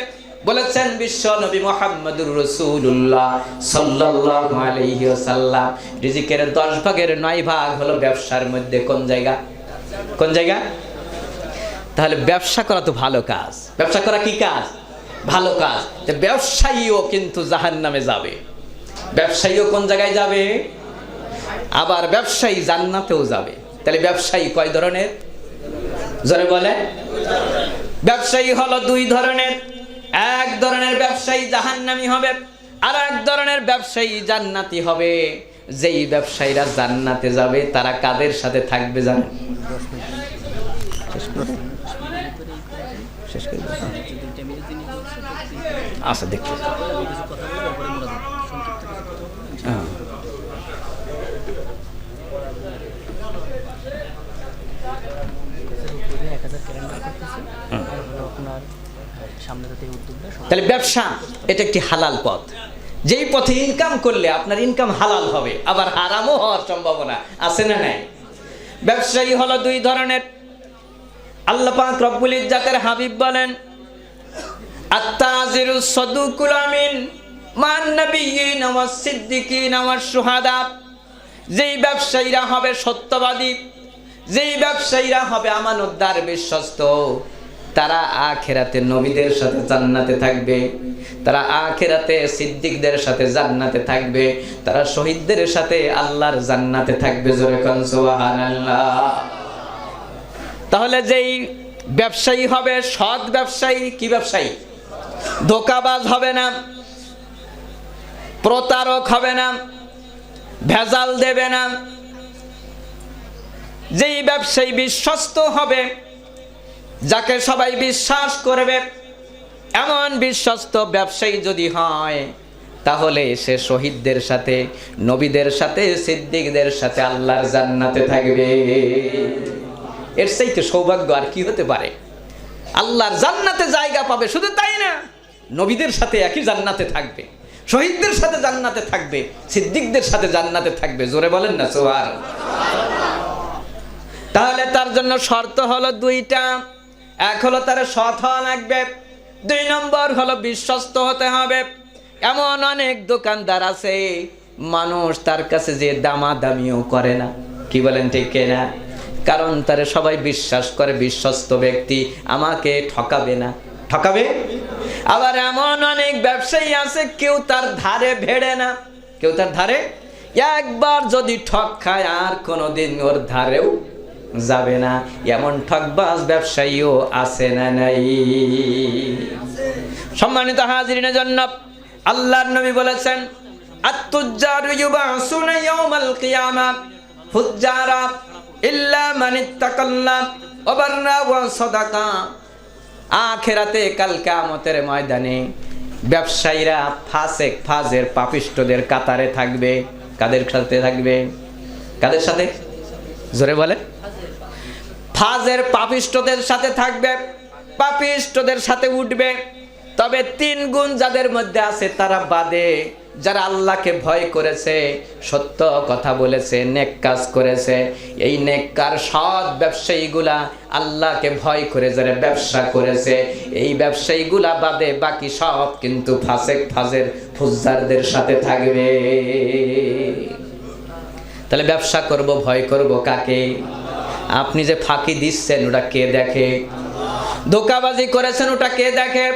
বলেছেন বিশ্ব নবী মুহাম্মদুর রাসূলুল্লাহ সাল্লাল্লাহু আলাইহি ওয়াসাল্লাম, রিজিকের 10 ভাগের 9 ভাগ হলো ব্যবসার মধ্যে। কোন জায়গা? কোন জায়গা? তাহলে ব্যবসা করা তো ভালো কাজ। ব্যবসা করা কি কাজ? ভালো কাজ। ব্যবসায়ীও কিন্তু জাহান্নামে যাবে। ব্যবসায়ীও কোন জায়গায় যাবে? আবার ব্যবসায়ী জান্নাতেও যাবে। তাহলে ব্যবসায়ী কয় ধরনের? জোরে বলে। ব্যবসায়ী হলো 2 ধরনের। এক ধরনের ব্যবসায়ী জাহান্নামী হবে, আর এক ধরনের ব্যবসায়ী জান্নাতি হবে। যেই ব্যবসায়ীরা জান্নাতে যাবে তারা কাদের সাথে থাকবে জানেন? আচ্ছা দেখতে তাহলে ব্যবসা এটা একটি হালাল পথ। যেই পথে ইনকাম করলে আপনার ইনকাম হালাল হবে, আবার হারামও হওয়ার সম্ভাবনা আছে না নাই? ব্যবসায়ী হলো 2 ধরনের। আল্লাহ পাক রব্বুল ইজ্জাতের হাবিব বলেন, আত-তাজিরুস সাদুকুল আমিন মান নাবিয়িন ওয়াস সিদ্দিকিন ওয়াস শুহাদা। যেই ব্যবসায়ীরা হবে সত্যবাদী, যেই ব্যবসায়ীরা হবে আমানতদার বিশ্বস্ত, তারা আখিরাতে নবীদের সাথে জান্নাতে থাকবে, তারা আখিরাতে সিদ্দিকদের সাথে জান্নাতে থাকবে, তারা শহীদদের সাথে আল্লাহর জান্নাতে থাকবে। জোরে কোন সুবহানাল্লাহ। তাহলে যেই ব্যবসায়ী হবে সৎ ব্যবসায়ী, কি ব্যবসায়ী? ধোঁকাবাজ হবে না, প্রতারক হবে না, ভেজাল দেবে না। যেই ব্যবসায়ী বিশ্বস্ত হবে, যাকে সবাই বিশ্বাস করবে, এমন বিশ্বস্ত ব্যবসায়ী যদি হয়, তাহলে সে শহীদদের সাথে, নবীদের সাথে, সিদ্দিকদের সাথে আল্লাহর জান্নাতে থাকবে। এর চাইতে সৌভাগ্য আর কি হতে পারে? আল্লাহর জান্নাতে জায়গা পাবে। শুধু তাই না, নবীদের সাথে একই জান্নাতে থাকবে, শহীদদের সাথে জান্নাতে থাকবে, সিদ্দিকদের সাথে জান্নাতে থাকবে। জোরে বলেন না সুবহানাল্লাহ। তাহলে তার জন্য শর্ত হলো দুইটা। এক হলো তার সৎ হওয়া লাগবে, 2 নম্বর হলো বিশ্বস্ত হতে হবে। এমন অনেক দোকানদার আছে, মানুষ তার কাছে যে দামাদামিও করে না। কি বলেন ঠিক কিনা? কারণ তারে সবাই বিশ্বাস করে, বিশ্বস্ত ব্যক্তি, আমাকে ঠকাবে না। ঠকাবে? আবার এমন অনেক ব্যবসায়ী আছে, কেউ তার ধারে ভেড়ে না, কেউ তার ধারে, একবার যদি ঠক খায় আর কোনোদিন ওর ধারেও যাবে না। এমন ঠকবাজ ব্যবসায়ীও আছে না নাই? সম্মানিত হাজিরিনের জন্য আল্লাহর নবী বলেছেন, আত-তুজ্জারু ইউবাসুনা ইয়াউমাল কিয়ামাহ ফুজ্জারা ইল্লা মান ইত্তাকাল্লাহ ওয়া বাররা ওয়া সাদাকা। আখিরাতে কাল কিয়ামতের ময়দানে ব্যবসায়ীরা ফাসেক, ফাজের, পাপিষ্ঠদের কাতারে থাকবে। কাদের সাথে থাকবে? কাদের সাথে? জোরে বলে। ফাজের, পাপিষ্ঠদের সাথে থাকবে, পাপিষ্ঠদের সাথে উঠবে। তবে 3 গুণ যাদের মধ্যে আছে তারা বাদে, যারা আল্লাহকে ভয় করেছে, সত্য কথা বলেছে, নেক কাজ করেছে। এই নেককার সৎ ব্যবসায়ীগুলা আল্লাহকে ভয় করে যারা ব্যবসা করেছে, এই ব্যবসায়ীগুলা বাদে বাকি সব কিন্তু ফাসেক, ফাজের, ফুজ্জারদের সাথে থাকবে। তাহলে ব্যবসা করব, ভয় করব কাকে? আপনি যে ফাঁকি দিচ্ছেন ওটা কে দেখে? ধোঁকাবাজি করেছেন ওটা কে দেখে?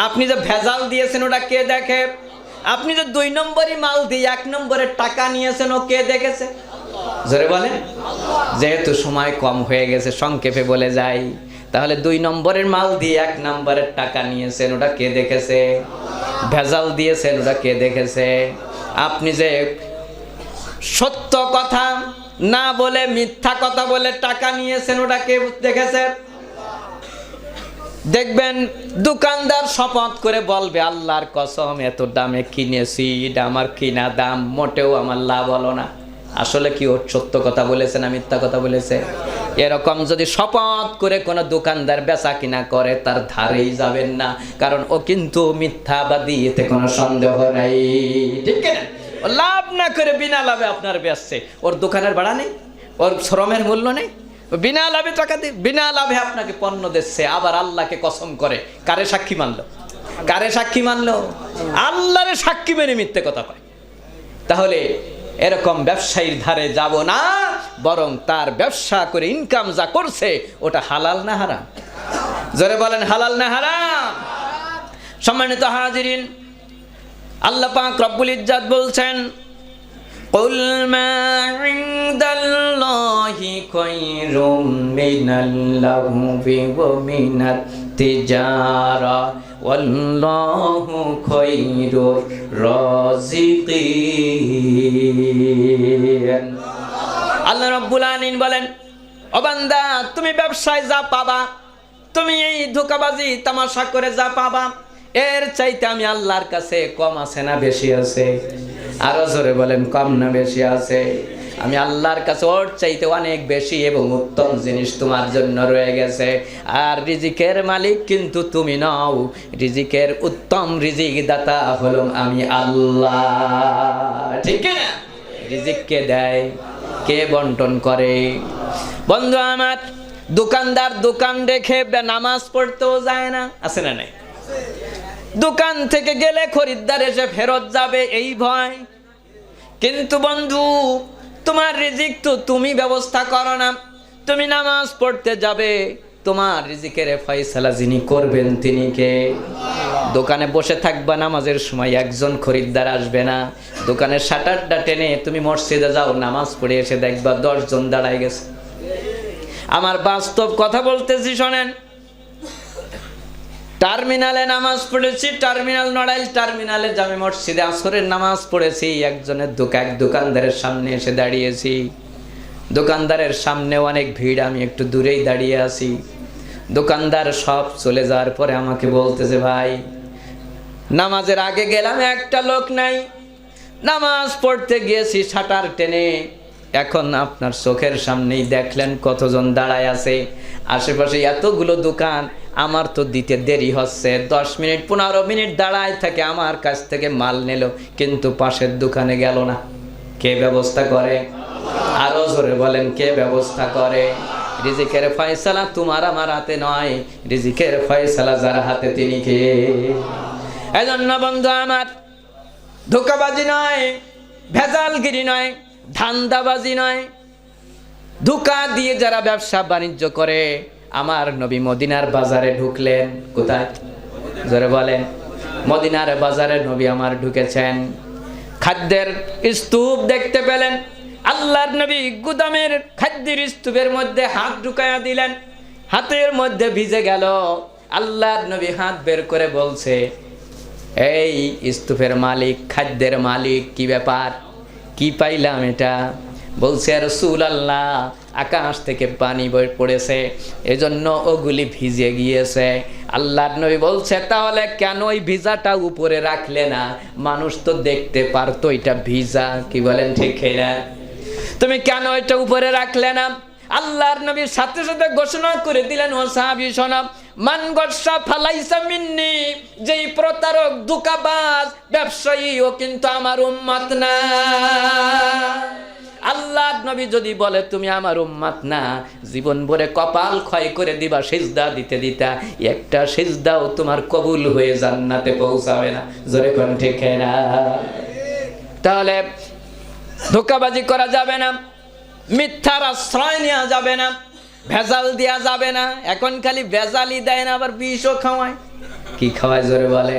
আপনি যে ভেজাল দিয়েছেন ওটা কে দেখে? আপনি যে 2 নম্বরই মাল দিয়ে 1 নম্বরের টাকা নিয়েছেন ও কে দেখেছে? জোরে বলেন। যেহেতু সময় কম হয়ে গেছে, সংক্ষেপে বলে যাই, তাহলে 2 নম্বরের মাল দিয়ে 1 নম্বরের টাকা নিয়েছেন ওটা কে দেখেছে? ভেজাল দিয়েছেন ওটা কে দেখেছে? আপনি যে সত্য কথা না বলে মিথ্যা কথা বলে টাকা নিয়েছেন ওটা কে দেখেছে? দেখবেন দোকানদার শপথ করে বলবে, আল্লাহর কসম এত দামে কিনেছি, এটা আমার কিনা দাম, মোটেও আমার লাভ হলো না। আসলে কি ওর সত্য কথা বলেছে না মিথ্যা কথা বলেছে? এরকম যদি শপথ করে কোনো দোকানদার বেচা কিনা করে, তার ধারেই যাবেন না, কারণ ও কিন্তু মিথ্যাবাদী, এতে কোনো সন্দেহ নাই। ঠিক না? লাভ না করে বিনা লাভে আপনার বেচছে, ওর দোকানের ভাড়া নেই, ওর শ্রমের মূল্য নেই, বিনা লাভে টাকা দিয়ে বিনা লাভে আপনাকে পণ্য দিচ্ছে। আবার আল্লাহকে কসম করে, কারে সাক্ষী মানলো? কারে সাক্ষী মানলো? আল্লাহরে সাক্ষী মেনে মিথ্যে কথা কয়। তাহলে এরকম ব্যবসায়ীর ধারে যাব না, বরং তার ব্যবসা করে ইনকাম যা করছে ওটা হালাল না হারাম? জোরে বলেন, হালাল না হারাম? সম্মানিত হাজিরিন, আল্লাহ পাক রব্বুল ইজ্জাত বলছেন, কুল মা ইনদাল্লাহি খায়রুম মিনাল লাহবি ওয়া মিনাত তিজারা ওয়াল্লাহু খায়রুর রাযিকিন। আল্লাহ রাব্বুল আলামিন বলেন, ও বান্দা, তুমি ব্যবসায় যা পাবা, তুমি এই ধোঁকাবাজি তামাশা করে যা পাবা, এর চাইতে আমি আল্লাহর কাছে কম আছে না বেশি আছে? আরো জোরে বলেন, কম না বেশি আছে? আমি আল্লাহর কাছে ওর চাইতে অনেক বেশি এবং উত্তম জিনিস তোমার জন্য রয়ে গেছে। আর রিজিকের মালিক কিন্তু তুমি নও, রিজিকের উত্তম রিজিক দাতা হলো আমি আল্লাহ। ঠিক না? রিজিক কে দেয়? কে বন্টন করে? বন্ধু আমার, দোকানদার দোকান রেখে নামাজ পড়তেও যায় না, আছে না নাই? দোকান থেকে গেলে খরিদ্দার এসে ফেরত যাবে এই ভয়। কিন্তু বন্ধু, তোমার রিজিক তো তুমি ব্যবস্থা করো না। তুমি নামাজ পড়তে যাবে, তোমার রিজিকের ফয়সালা যিনি করবেন তিনি কে? দোকানে বসে থাকবা, নামাজের সময় একজন খরিদ্দার আসবে না। দোকানের শাটারটা টেনে তুমি মসজিদে যাও, নামাজ পড়ে এসে দেখবা 10 জন দাঁড়ায় গেছে। আমার বাস্তব কথা বলতেছি, শোনেন। টার্মিনালে নামাজ পড়েছি, টার্মিনাল নড়াইল টার্মিনালে জামে মসজিদে আসরের নামাজ পড়েছি। এক দোকানদারের সামনে এসে দাঁড়িয়েছি। দোকানদারের সামনে অনেক ভিড়, আমি একটু দূরেই দাঁড়িয়ে আছি। দোকানদার সব চলে যাওয়ার পরে আমাকে বলতেছে, ভাই নামাজের আগে গেলাম, একটা লোক নাই। নামাজ পড়তে গিয়েছি শাটার টেনে, এখন আপনার চোখের সামনেই দেখলেন কতজন দাঁড়ায় আছে। আশেপাশে এতগুলো দোকান, আমার তো দিতে দেরি হচ্ছে। 10 মিনিট 15 মিনিট দাঁড়ায় থাকে, আমার কাছ থেকে মাল নিল, কিন্তু পাশের দোকানে গেল না। কে ব্যবস্থা করে? আরো জোরে বলেন, কে ব্যবস্থা করে? রিজিকের ফয়সালা তোমার আমার হাতে নয়, রিজিকের ফয়সালা যার হাতে তিনি কে? এজন্য বন্ধু আমার, ধোঁকাবাজি নয়, ভেজালগিরি নয়, ধান্দাবাজি নয়, ধোঁকা দিয়ে যারা ব্যবসা বাণিজ্য করে। আমার নবী মদিনার বাজারে ঢুকলেন। কোথায়? জোরে বলেন। মদিনার বাজারে নবী আমার ঢুকেছেন। খাদ্যের স্তূপ দেখতে পেলেন। আল্লাহর নবী গুদামের খাদ্যের স্তূপের মধ্যে হাত ঢুকাইয়া দিলেন, হাতের মধ্যে ভিজে গেল। আল্লাহর নবী হাত বের করে বলছে, এই স্তূপের মালিক, খাদ্যের মালিক, কি ব্যাপার, কি পাইলাম এটা? বলছে, রাসূলুল্লাহ, আকাশ থেকে পানি বই পড়েছে, এজন্য ওগুলি ভিজে গিয়েছে। আল্লাহর নবী বলছে, তাহলে কেন ওই ভিজাটা উপরে রাখলে না? মানুষ তো দেখতে পারতো এটা ভিজা। কি বলেন, ঠিক না? তুমি কেন এটা উপরে রাখলে না? আল্লাহর নবীর সাথে সাথে ঘোষণা করে দিলেন, ও সাহাবী শোনো, মান গসা ফালাইসা মিন্নি, যেই প্রতারক, ধোঁকাবাজ ব্যবসায়ী, ও কিন্তু আমার উম্মত না। আল্লাহর নবী যদি বলে তুমি আমার উম্মত না, জীবন ভরে কপাল ক্ষয় করে দিবা, সিজদা দিতে দিতা, একটা সিজদাও তোমার কবুল হয়ে জান্নাতে পৌঁছাবে না। জোরে কোন ঠিক না? তাহলে ধোঁকাবাজি করা যাবে না, মিথ্যার আশ্রয় নেওয়া যাবে না, ভেজাল দেওয়া যাবে না। এখন খালি ভেজালই দেয় না, আবার বিষও খাওয়ায়। কি খাওয়ায়? জোরে বলে।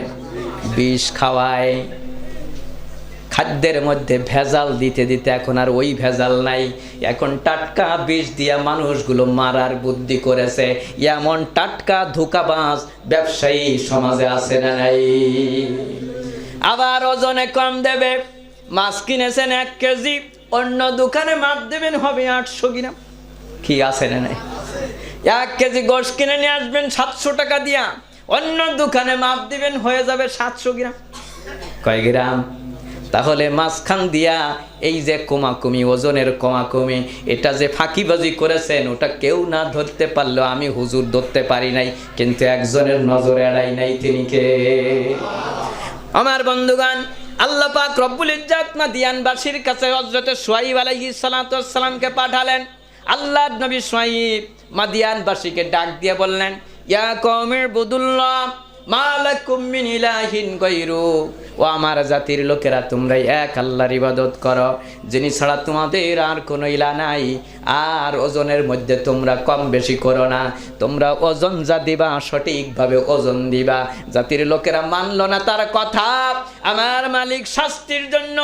বিষ খাওয়ায়। খাদ্যের মধ্যে ভেজাল দিতে দিতে এখন আর ওই ভেজাল নাই, এখন টাটকা বিষ দিয়া মানুষগুলো মারার বুদ্ধি করেছে। এমন টাটকা ধোঁকাবাজ ব্যবসায়ী সমাজে আছে না নাই? আবার ওজনে কম দেবে। মাছ কিনেছেন 1 কেজি, অন্য দোকানে মাপ দেবেন হবে 800 গ্রাম। কি আছে না নাই? 1 কেজি গোশ কিনে নিয়ে আসবেন 700 টাকা দিয়া, অন্য দোকানে মাপ দিবেন হয়ে যাবে 700 গ্রাম। কয় গ্রাম? তাহলে মাঝখান দিয়া এই যে কমাকমি, ওজনের কমাকমি, এটা যে ফাঁকিবাজি করেছেন, ওটা কেউ না ধরতে পারলো, আমি হুজুর ধরতে পারি নাই, কিন্তু একজনের নজর এড়াই নাই, তিনি কে? আমার বন্ধুগণ, আল্লাহ পাক রব্বুল ইজ্জত মাদিয়ানবাসীর কাছে হযরত শুআয়ব আলাইহিস সালাতু ওয়াস সালামকে পাঠালেন। আল্লাহর নবী শুআয়ব মাদিয়ানবাসীকে ডাক দিয়ে বললেন, ইয়া কওমি ইবুদুল্লাহ মা লাকুম মিন ইলাহিন গায়রু, ও আমার জাতির লোকেরা, তোমরা এক আল্লাহর ইবাদত করো, যিনি ছাড়া তোমাদের আর কোনো ইলাহ নাই। আর ওজনের মধ্যে তোমরা কম বেশি করো না, তোমরা ওজন যা দিবা সঠিকভাবে ওজন দিবা। জাতির লোকেরা মানলো না তার কথা। আমার মালিক শাস্তির জন্য,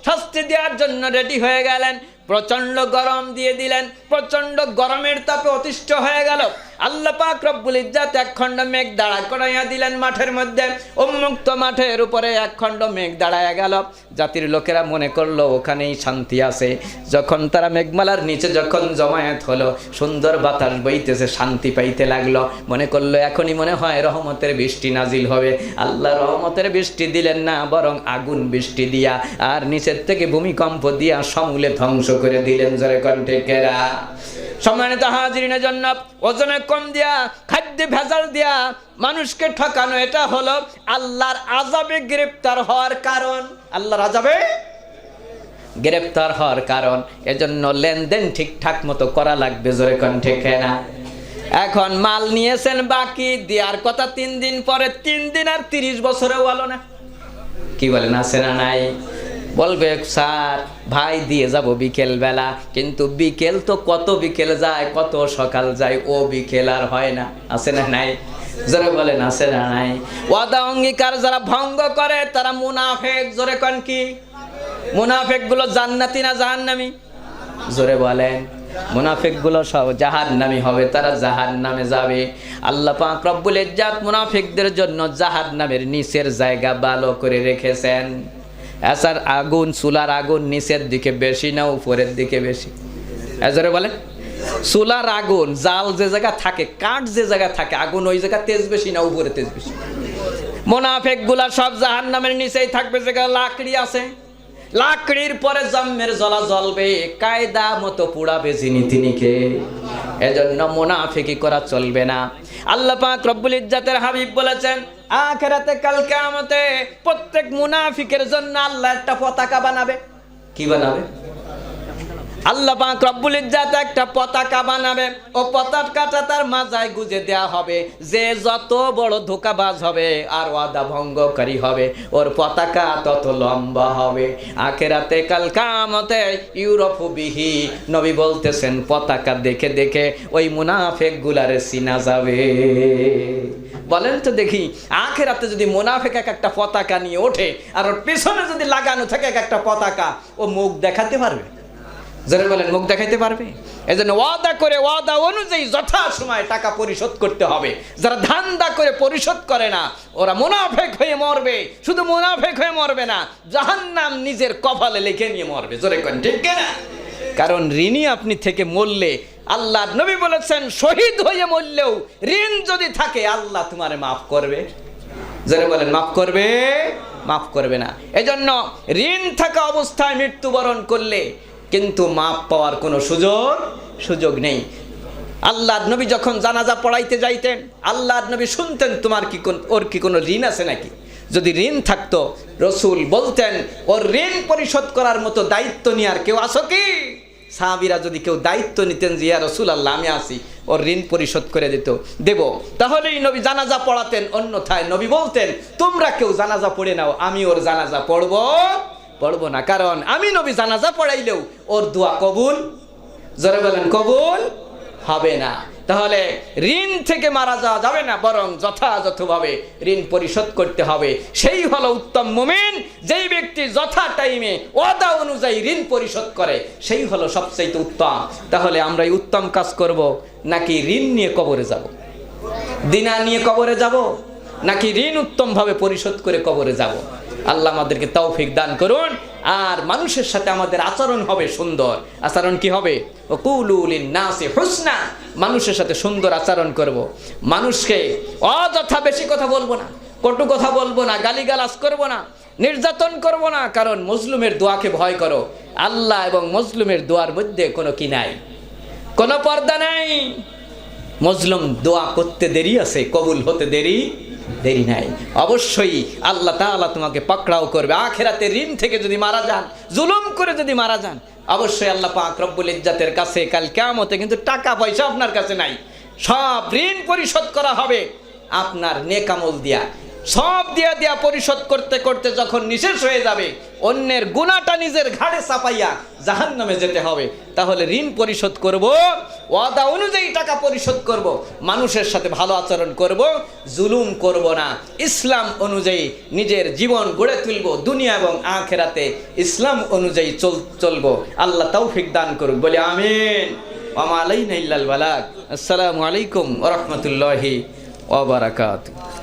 শাস্তি দেওয়ার জন্য রেডি হয়ে গেলেন। প্রচন্ড গরম দিয়ে দিলেন, প্রচন্ড গরমের তাপে অতিষ্ঠ হয়ে গেল। আল্লাহ পাক রব্বুল ইজ্জত 1 খণ্ড মেঘ দাঁড়া করাইয়া দিলেন মাঠের মধ্যে। উন্মুক্ত মাঠের উপরে 1 খণ্ড মেঘ দাঁড়ায়া গেল। জাতির লোকেরা মনে করলো ওখানেই শান্তি আছে। যখন তারা মেঘমালার নিচে যখন জমায়েত হলো, সুন্দর বাতাস বইতেছে, শান্তি পাইতে লাগলো। মনে করলো এখনই মনে হয় রহমতের বৃষ্টি নাজিল হবে। আল্লাহ রহমতের বৃষ্টি দিলেন না, বরং আগুন বৃষ্টি দিয়া আর নিচের থেকে ভূমিকম্প দিয়া সমূলে ধ্বংস করে দিলেন। জোরে কণ্ঠে কেরা? সম্মানিত হাজিরিনের জন্য, ওজনে কম দিয়া, খাদ্যে ভেজাল দিয়া মানুষকে ঠকানো, এটা হলো আল্লাহর আযাবে গ্রেফতার হওয়ার কারণ। আল্লাহর আযাবে গ্রেফতার হওয়ার কারণ। এজন্য লেনদেন ঠিকঠাক মতো করা লাগবে। জোরে কণ্ঠে কেনা? এখন মাল নিয়েছেন বাকি, দেওয়ার কথা 3 দিন পরে, 3 দিন আর 30 বছরেও হলো না। কি বলেন, আছে না নাই? বলবে স্যার ভাই দিয়ে যাব বিকেল বেলা, কিন্তু বিকেল তো কত বিকেল যায়, কত সকাল যায়, ও বিকেল আর হয় না। আছে না নাই? জোরে বলেন, আছে না নাই? ওয়াদা অঙ্গীকার যারা ভঙ্গ করে তারা মুনাফিক। জোরে কোন কি? মুনাফিক গুলো জান্নাতি না জাহান্নামী? জোরে বলেন। মুনাফিক গুলো সব জাহান্নামী হবে, তারা জাহান্নামে যাবে। আল্লাহ পাক রব্বুল ইজ্জাত মুনাফিকদের জন্য জাহান্নামের নিচের জায়গা ভালো করে রেখেছেন। এসার আগুন, চুলার আগুন নিচের দিকে বেশি না উপরের দিকে বেশি? জোরে বলেন। চুলার আগুন, জাল যে জায়গা থাকে, কাঠ যে জায়গা থাকে, আগুন ওই জায়গা তেজ বেশি না উপরে তেজ বেশি? মুনাফিক গুলা সব জাহান্নামের নিচেই থাকবে, যেখানে লাকড়ি আছে। লাকড়ির পরে জম্মের জ্বলা জ্বলবে, কায়দা মতো পুড়াবে যিনি তিনিকে। এজন্য মুনাফিকি করা চলবে না। আল্লাহ পাক রব্বুল ইজ্জাতের হাবিব বলেছেন, আখিরাতে কাল কিয়ামতে প্রত্যেক মুনাফিকের জন্য আল্লাহ একটা পতাকা বানাবে। কি বানাবে? আল্লাহ পাক রব্বুল ইজ্জাত একটা পতাকা বানাবে। ও পতাকাটা তার মাথায় গুজে দেয়া হবে। যে যত বড় ধোঁকাবাজ হবে আর ওয়াদা ভঙ্গকারী হবে, ওর পতাকা তত লম্বা হবে। আখিরাতে কাল কিয়ামতে ইউরোপু বিহি, নবী বলতেছেন পতাকা দেখে দেখে ওই মুনাফিক গুলারে চিনা যাবে। বলেন তো দেখি, আখিরাতে যদি মুনাফিক একটা পতাকা নিয়ে ওঠে আর ওর পেছনে যদি লাগানো থাকে একটা পতাকা, ও মুখ দেখাতে পারবে? যারা বলেন, মুখ দেখাইতে পারবে? এজন্য ওয়াদা করে ওয়াদা অনুযায়ী যথা সময় টাকা পরিশোধ করতে হবে। যারা ধান্দা করে পরিশোধ করে না, ওরা মুনাফিক হয়ে মরবে। শুধু মুনাফিক হয়ে মরবে না, জাহান্নাম নিজের কপালে লিখে নিয়ে মরবে। জোরে কোন ঠিক না? কারণ ঋণী আপনি থেকে মরলে, আল্লাহর নবী বলেছেন শহীদ হয়ে মরলেও ঋণ যদি থাকে আল্লাহ তোমারে মাফ করবে। যারা বলেন, মাফ করবে? মাফ করবে না। এজন্য ঋণ থাকা অবস্থায় মৃত্যুবরণ করলে কিন্তু মাপ পাওয়ার কোনো সুযোগ নেই। আল্লাহর নবী যখন জানাজা পড়াইতে যাইতেন, আল্লাহর নবী শুনতেন তোমার কি ওর কি কোনো ঋণ আছে নাকি? যদি ঋণ থাকতো রসুল বলতেন ওর ঋণ পরিশোধ করার মতো দায়িত্ব নেওয়ার কেউ আছো কি? সাহাবীরা যদি কেউ দায়িত্ব নিতেন যে ইয়া রাসূলুল্লাহ আমি আছি, ওর ঋণ পরিশোধ করে দেব, তাহলেই নবী জানাজা পড়াতেন। অন্যথায় নবী বলতেন তোমরা কেউ জানাজা পড়ে নাও, আমি ওর জানাজা পড়বো না। কারণ আমি নবী জানাজা পড়াইলেও ওর দোয়া কবুল, জোরে বলেন, কবুল হবে না। তাহলে ঋণ থেকে মারা যাওয়া যাবে না, বরং যথাযথভাবে ঋণ পরিশোধ করতে হবে। সেই হলো উত্তম মুমিন। যেই ব্যক্তি যথা টাইমে ওয়াদা অনুযায়ী ঋণ পরিশোধ করে, সেই হলো সবচেয়ে উত্তম। তাহলে আমরা এই উত্তম কাজ করব নাকি ঋণ নিয়ে কবরে যাব? দিনা নিয়ে কবরে যাব নাকি ঋণ উত্তমভাবে পরিশোধ করে কবরে যাব? আল্লাহ আমাদেরকে তৌফিক দান করুন। আর মানুষের সাথে আমাদের আচরণ হবে সুন্দর। আচরণ কি হবে? ওয়াকুলু লিন-নাসি হুসনা, মানুষের সাথে সুন্দর আচরণ করব। মানুষকে অযথা বেশি কথা বলবো না, কটু কথা বলবো না, গালিগালাজ করব না, নির্যাতন করব না। কারণ মজলুমের দোয়াকে ভয় করো। আল্লাহ এবং মজলুমের দোয়ার মধ্যে কোনো কি নাই, কোনো পর্দা নাই। মজলুম দোয়া করতে দেরি আছে, কবুল হতে দেরি নাই। অবশ্যই আল্লাহ তাআলা তোমাকে পাকড়াও করবে। আখিরাতে ঋণ থেকে যদি মারা যান, জুলুম করে যদি মারা যান, অবশ্যই আল্লাহ পাক রব্বুল ইজ্জাতের কাছে কাল কিয়ামতে কিন্তু টাকা পয়সা আপনার কাছে নাই, সব ঋণ পরিশোধ করা হবে আপনার নেক আমল দিয়া। সব দিয়া পরিশোধ করতে করতে যখন নিঃশেষ হয়ে যাবে, অন্যের গুনাহটা নিজের ঘাড়ে চাপাইয়া জাহান্নামে যেতে হবে। তাহলে ঋণ পরিশোধ করব, ওয়াদা অনুযায়ী টাকা পরিশোধ করব, মানুষের সাথে ভালো আচরণ করব, জুলুম করব না, ইসলাম অনুযায়ী নিজের জীবন গড়ে তুলব, দুনিয়া এবং আখিরাতে ইসলাম অনুযায়ী চলব। আল্লাহ তৌফিক দান করুক, বলে আমিন। ওয়া মা আলাইনা ইল্লাল বালাগ। আসসালামু আলাইকুম ওয়া রাহমাতুল্লাহি ওয়া বারাকাতুহু।